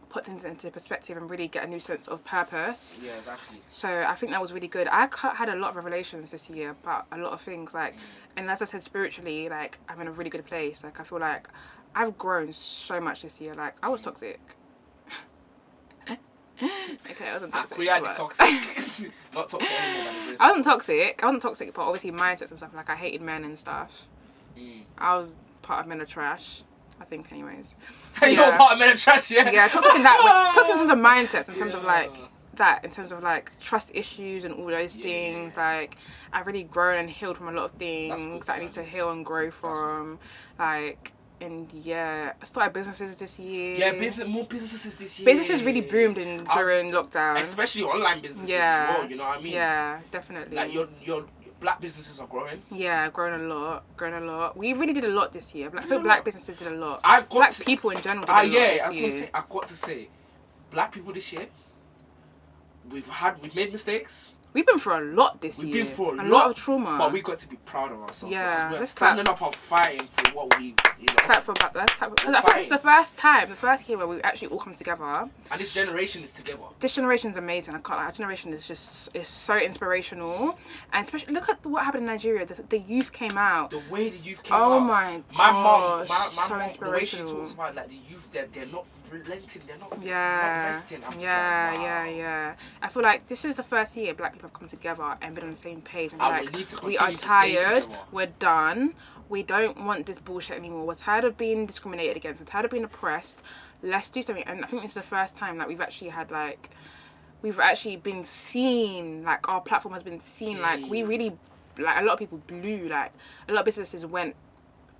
put things into perspective and really get a new sense of purpose. Yeah, exactly. So I think that was really good. I had a lot of revelations this year about a lot of things, like, and as I said, spiritually, like, I'm in a really good place. Like, I feel like I've grown so much this year. Like, I was toxic. Okay, I wasn't toxic. We had the toxic. Not toxic anymore. I wasn't toxic, but obviously mindsets and stuff. Like, I hated men and stuff. I was part of men are trash, I think, anyways. You're part of men are trash, yeah? Yeah, toxic in that way. Toxic in terms of mindsets, in terms of, like, that, in terms of, like, trust issues and all those things. Like, I've really grown and healed from a lot of things that I need to heal and grow from. Like, and yeah, I started businesses this year. Yeah, more businesses this year. Businesses really boomed during lockdown. Especially online businesses as well, you know what I mean? Yeah, definitely. Like, your black businesses are growing. Yeah, grown a lot. We really did a lot this year. I feel black businesses did a lot. People in general did a lot this year. I've got to say, black people this year, we've made mistakes. We've been through a lot this year. We've been through a lot of trauma. But we got to be proud of ourselves. Yeah, because we're standing up and fighting for what we, you know. Clap for that. I think it's the first year where we've actually all come together. And this generation is together. This generation is amazing. I can't lie. Our generation is so inspirational. And especially, look at what happened in Nigeria. The youth came out. The way the youth came out. Oh my god. My mum, so inspirational. The way she talks about, like, the youth, they're not relenting, they're not resting. Yeah. I feel like this is the first year black people have come together and been on the same page. And we are tired, we're done, we don't want this bullshit anymore, we're tired of being discriminated against, we're tired of being oppressed, let's do something. And I think this is the first time that we've actually been seen, like, our platform has been seen. Like, we really, like, a lot of people blew, like, a lot of businesses went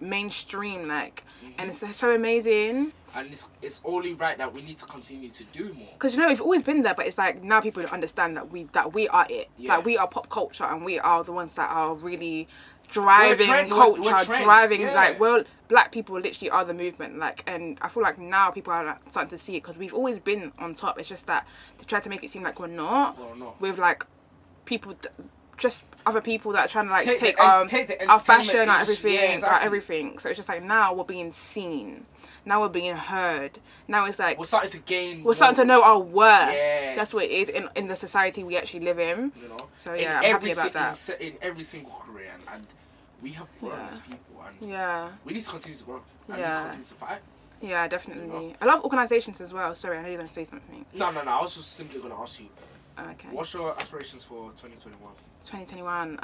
mainstream, like, and it's so amazing. And it's only right that we need to continue to do more. Because, you know, we've always been there, but it's like now people understand that we are it. Yeah. Like, we are pop culture, and we are the ones that are really driving culture, like, well, black people literally are the movement. Like, and I feel like now people are, like, starting to see it, because we've always been on top. It's just that they try to make it seem like we're not. With, like, people... just other people that are trying to, like, take our fashion, our everything, So it's just like, now we're being seen, now we're being heard, now it's like we're starting to know our worth. Yes. That's what it is in the society we actually live in. You know. So yeah, I'm happy about that. In every single career, and we have grown as people, and we need to continue to grow. And we need to continue to fight. Yeah, definitely. You know? I love organisations as well. Sorry, I know you're going to say something. No. I was just simply going to ask you. Okay. What's your aspirations for 2021? 2021.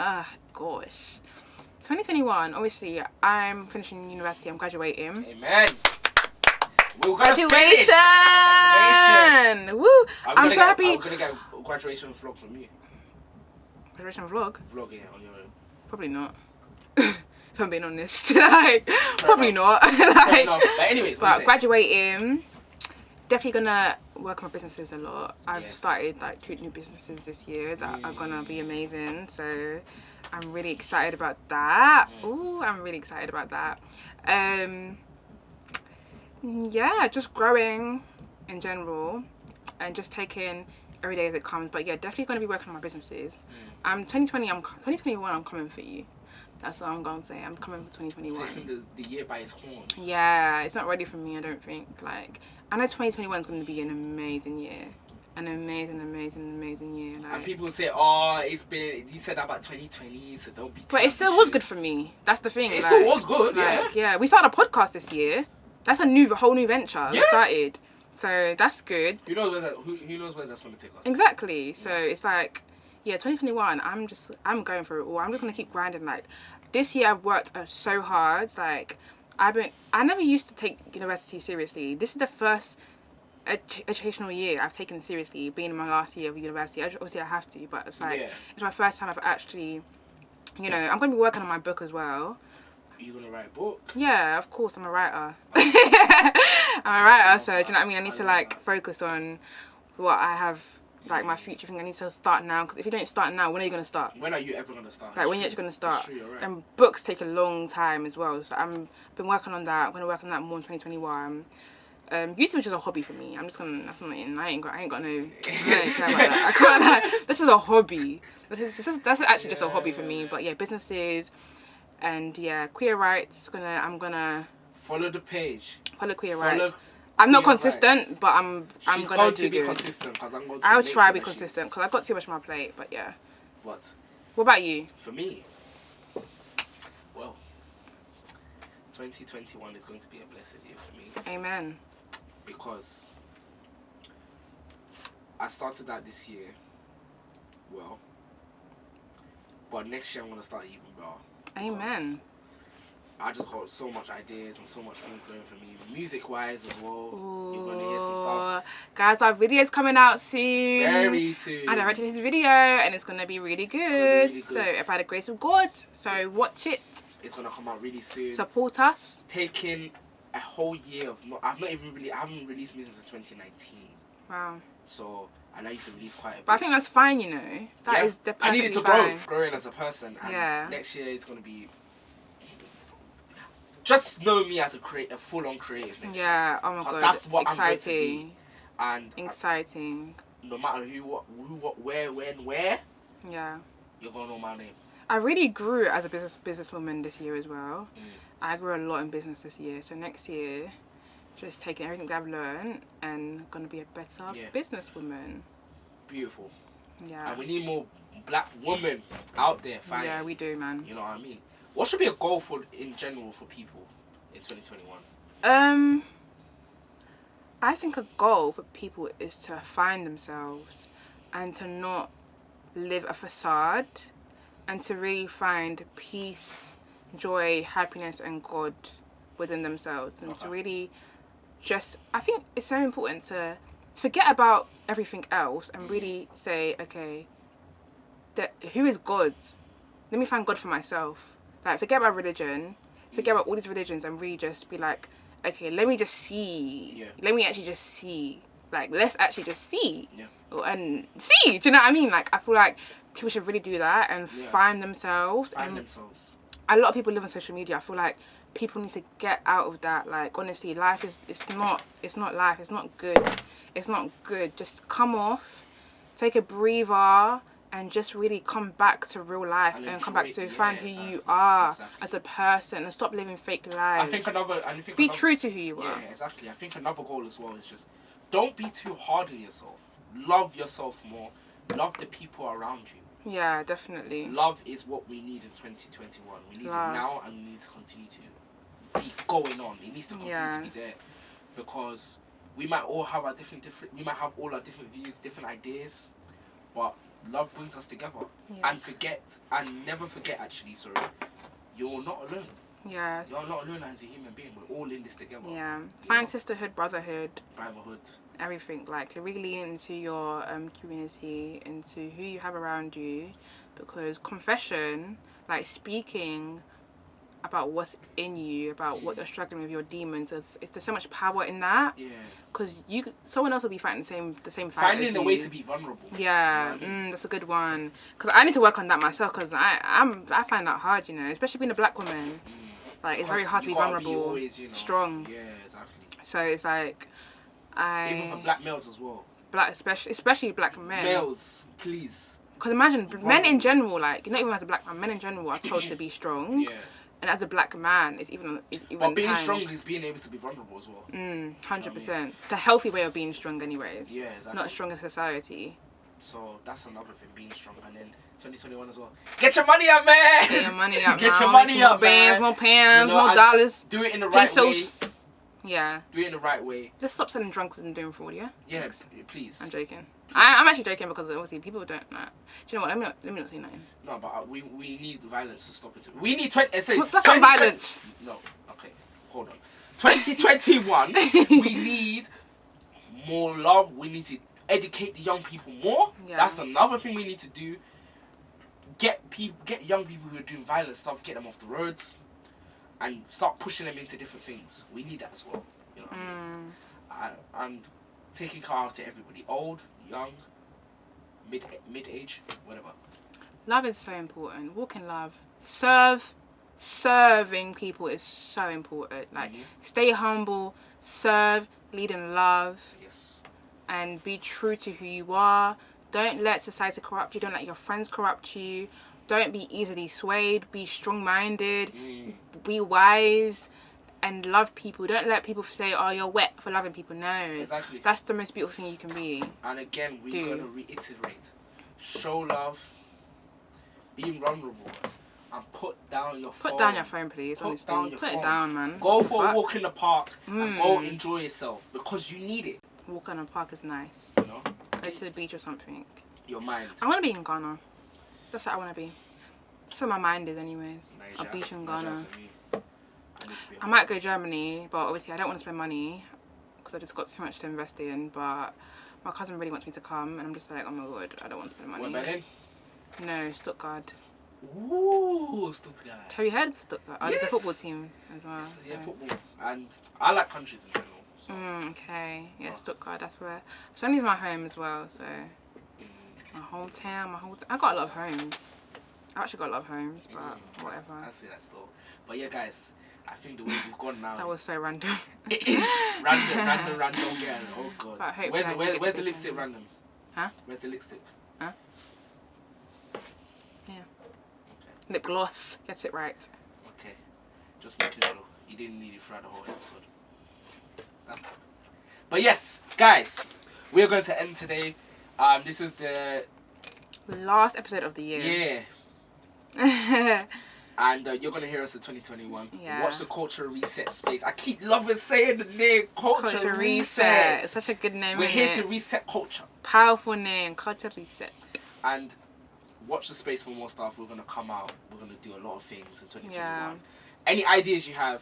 Gosh. 2021. Obviously, I'm finishing university. I'm graduating. Amen. Graduation. Woo! I'm so happy. I'm gonna get a graduation vlog from you. Graduation vlog? Vlog, yeah, on your own. Probably not. If I'm being honest, like, probably not. Like, but anyways, but graduating. Definitely gonna work on my businesses a lot. I've started, like, 2 new businesses this year that are gonna be amazing. So I'm really excited about that. I'm really excited about that. Yeah, just growing in general. and just taking every day as it comes. But yeah, definitely going to be working on my businesses. 2021, I'm coming for you. That's what I'm going to say. I'm coming for 2021. Taking the year by its horns. Yeah, it's not ready for me, I don't think. Like, I know 2021 is going to be an amazing year. An amazing year. Like, and people say, oh, you said that about 2020, so don't be too But it still was good for me. That's the thing. It still was good, yeah. We started a podcast this year. That's a whole new venture. Yeah. We started. So that's good. Who knows where that's going to take us? Exactly. So it's like, yeah, 2021, I'm going for it all. I'm just going to keep grinding. Like, this year I've worked so hard. Like, I never used to take university seriously. This is the first educational year I've taken seriously, being in my last year of university. Obviously I have to, but it's like, it's my first time I've actually, I'm going to be working on my book as well. Are you going to write a book? Yeah, of course, I'm a writer. I'm a writer, so do you know what I mean? I need to like focus on what I have, like my future thing. I need to start now, because if you don't start now, when are you going to start? When are you ever going to start? Like, when are you actually going to start? True, you're right. And books take a long time as well, so I've been working on that. I'm going to work on that more in 2021. YouTube is just a hobby for me. That's not it. I ain't got no, I don't care about that. I can't, that's just a hobby. That's actually just a hobby for me. But yeah, businesses, and yeah, queer rights. I'm gonna follow the page. Follow queer rights. I'm not consistent, rights. but I'm She's gonna going do to be good. consistent, because I'm going to. I'll try to be consistent, because I've got too much on my plate. But yeah. What about you? For me, well, 2021 is going to be a blessed year for me. Amen. Because I started out this year well, but next year I'm going to start even better. Amen. I just got so much ideas and so much things going for me, music wise as well. Ooh. You're going to hear some stuff. Guys, our video's coming out soon. Very soon. I directed his video and it's going to be really good. So, if by the grace of God, so watch it. It's going to come out really soon. Support us. Taking a whole year of I haven't released music since 2019. Wow. So, and I used to release quite a bit. But I think that's fine, That is the I needed to grow as a person. And next year it's going to be... Just know me as a full-on creative next year. Oh my God. That's what exciting. I'm going to be. And exciting. No matter who, what, where, when, where. Yeah. You're going to know my name. I really grew as a businesswoman this year as well. I grew a lot in business this year. So next year, just taking everything that I've learned and going to be a better businesswoman. Beautiful. Yeah. And we need more black women out there fighting. Yeah, we do, man. You know what I mean? What should be a goal in general for people in 2021? I think a goal for people is to find themselves and to not live a facade and to really find peace, joy, happiness and God within themselves, and to really I think it's so important to forget about everything else and really say, okay, who is God? Let me find God for myself. Like, forget about religion, forget about all these religions, and really just be like, okay, let me just see. Yeah. Let me actually just see. Like, let's actually just see. Yeah. And see. Do you know what I mean? Like, I feel like people should really do that and find themselves. A lot of people live on social media. I feel like people need to get out of that. Like, honestly, life it's not life. It's not good. It's not good. Just come off, take a breather, and just really come back to real life and come back to find who you are as a person and stop living fake lives. Be true to who you are. Yeah, exactly. I think another goal as well is just don't be too hard on yourself. Love yourself more. Love the people around you. Yeah, definitely. Love is what we need in 2021. We need it now, and we need to continue to be going on. It needs to continue to be there, because we might all have our different. We might have all our different views, different ideas, but love brings us together. And never forget. Actually, sorry, you're not alone. Yeah. You're not alone as a human being. We're all in this together. Yeah. Find sisterhood, brotherhood. Brotherhood. Everything. Like, really lean into your community, into who you have around you, because confession, like speaking about what's in you, about what you're struggling with, your demons, there's so much power in that. Yeah. Because someone else will be fighting the same fight. Finding a way to be vulnerable. Yeah, you know what I mean? That's a good one. Because I need to work on that myself. Because I find that hard, especially being a black woman. Like, it's very hard to be vulnerable, always, strong. Yeah, exactly. So it's like, even for black males as well. Black, especially black men. Males, please. Because imagine, men in general, like, not even as a black man, men in general are told to be strong. Yeah. And as a black man, it's even But being times. strong is being able to be vulnerable as well. 100%. The healthy way of being strong anyways. Yeah, exactly. Not strong as society. So that's another thing, being strong. And then 2021 as well. Get your money up, man! Get your money up, Get man. your money more up, bands, man. more pounds, You know, more dollars. Do it in the right way. Pesos. Yeah. Do it in the right way. Let's stop selling drunks and doing fraud, yeah? Yeah, please. I'm joking. I'm actually joking because obviously people don't know. Do you know what? Let me not say nothing. No, but we need violence to stop it. We need 20. That's not violence. No, okay, hold on. 2021. We need more love. We need to educate the young people more. Yeah. That's another thing we need to do. Get young people who are doing violent stuff, get them off the roads, and start pushing them into different things. We need that as well. You know what I mean? And taking care of to everybody, old, young, mid-age, whatever. Love is so important. Walk in love. Serving people is so important. Like, stay humble, serve, lead in love. Yes. And be true to who you are. Don't let society corrupt you. Don't let your friends corrupt you. Don't be easily swayed. Be strong-minded. Be wise. And love people. Don't let people say, oh, you're wet for loving people. No. Exactly. That's the most beautiful thing you can be. And again, we're going to reiterate. Show love. Be vulnerable. And put down your phone. Put down your phone, please. Honestly. Put it down, man. Go for a walk in the park. And go enjoy yourself. Because you need it. Walk in the park is nice. You know? Go to the beach or something. Your mind. I want to be in Ghana. That's what I want to be. That's where my mind is anyways. A beach in Ghana. I might go Germany, but obviously I don't want to spend money because I just got too much to invest in. But my cousin really wants me to come, and I'm just like, oh my god, I don't want to spend money. Where Berlin? No, Stuttgart. Ooh, Stuttgart. Have you heard of Stuttgart? Oh, Yes. It's a football team as well. Yeah, football. And I like countries in general. So. Okay. Yeah, Stuttgart. That's where. Germany's my home as well. So my hometown, I got a lot of homes. I actually got a lot of homes, but whatever. I see that still. But yeah, guys, I think the way we've gone now. That was so random. It is random girl. Oh god. Where's the lipstick random? Huh? Where's the lipstick? Huh? Yeah. Okay. Lip gloss. Get it right. Okay. Just making sure you didn't need it throughout the whole episode. That's good. But yes, guys, we're going to end today. This is the last episode of the year. Yeah. And you're going to hear us in 2021. Yeah. Watch the Culture Reset space. I keep loving saying the name Culture Reset. It's such a good name. We're here to reset culture. Powerful name, Culture Reset. And watch the space for more stuff. We're going to come out. We're going to do a lot of things in 2021. Yeah. Any ideas you have,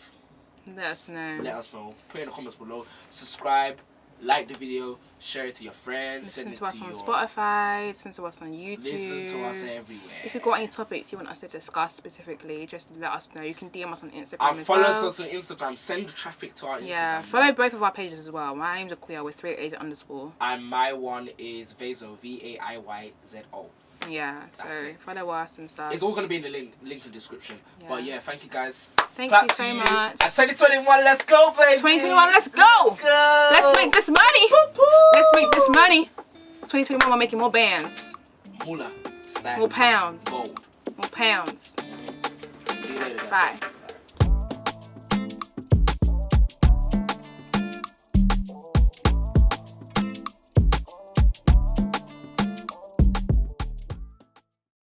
let us know. Let us know. Put it in the comments below. Subscribe. Like the video. Share it to your friends. Listen to us on Spotify. Listen to us on YouTube. Listen to us everywhere. If you've got any topics you want us to discuss specifically, just let us know. You can DM us on Instagram and as follow well. us on Instagram. Send traffic to our Instagram. Yeah, follow both of our pages as well. My name's Akuya with 380_. And my one is Vaizo, VAIYZO. Yeah, so follow us and stuff. It's all going to be in the link in the description. Yeah. But yeah, thank you guys. Thank you so much. And 2021, let's go, baby. 2021, let's go. Let's go. Let's make this money. Let's make this money. 2021, we're making more bands. Moolah. Stacks. More pounds. Gold. More pounds. See you later, guys. Bye.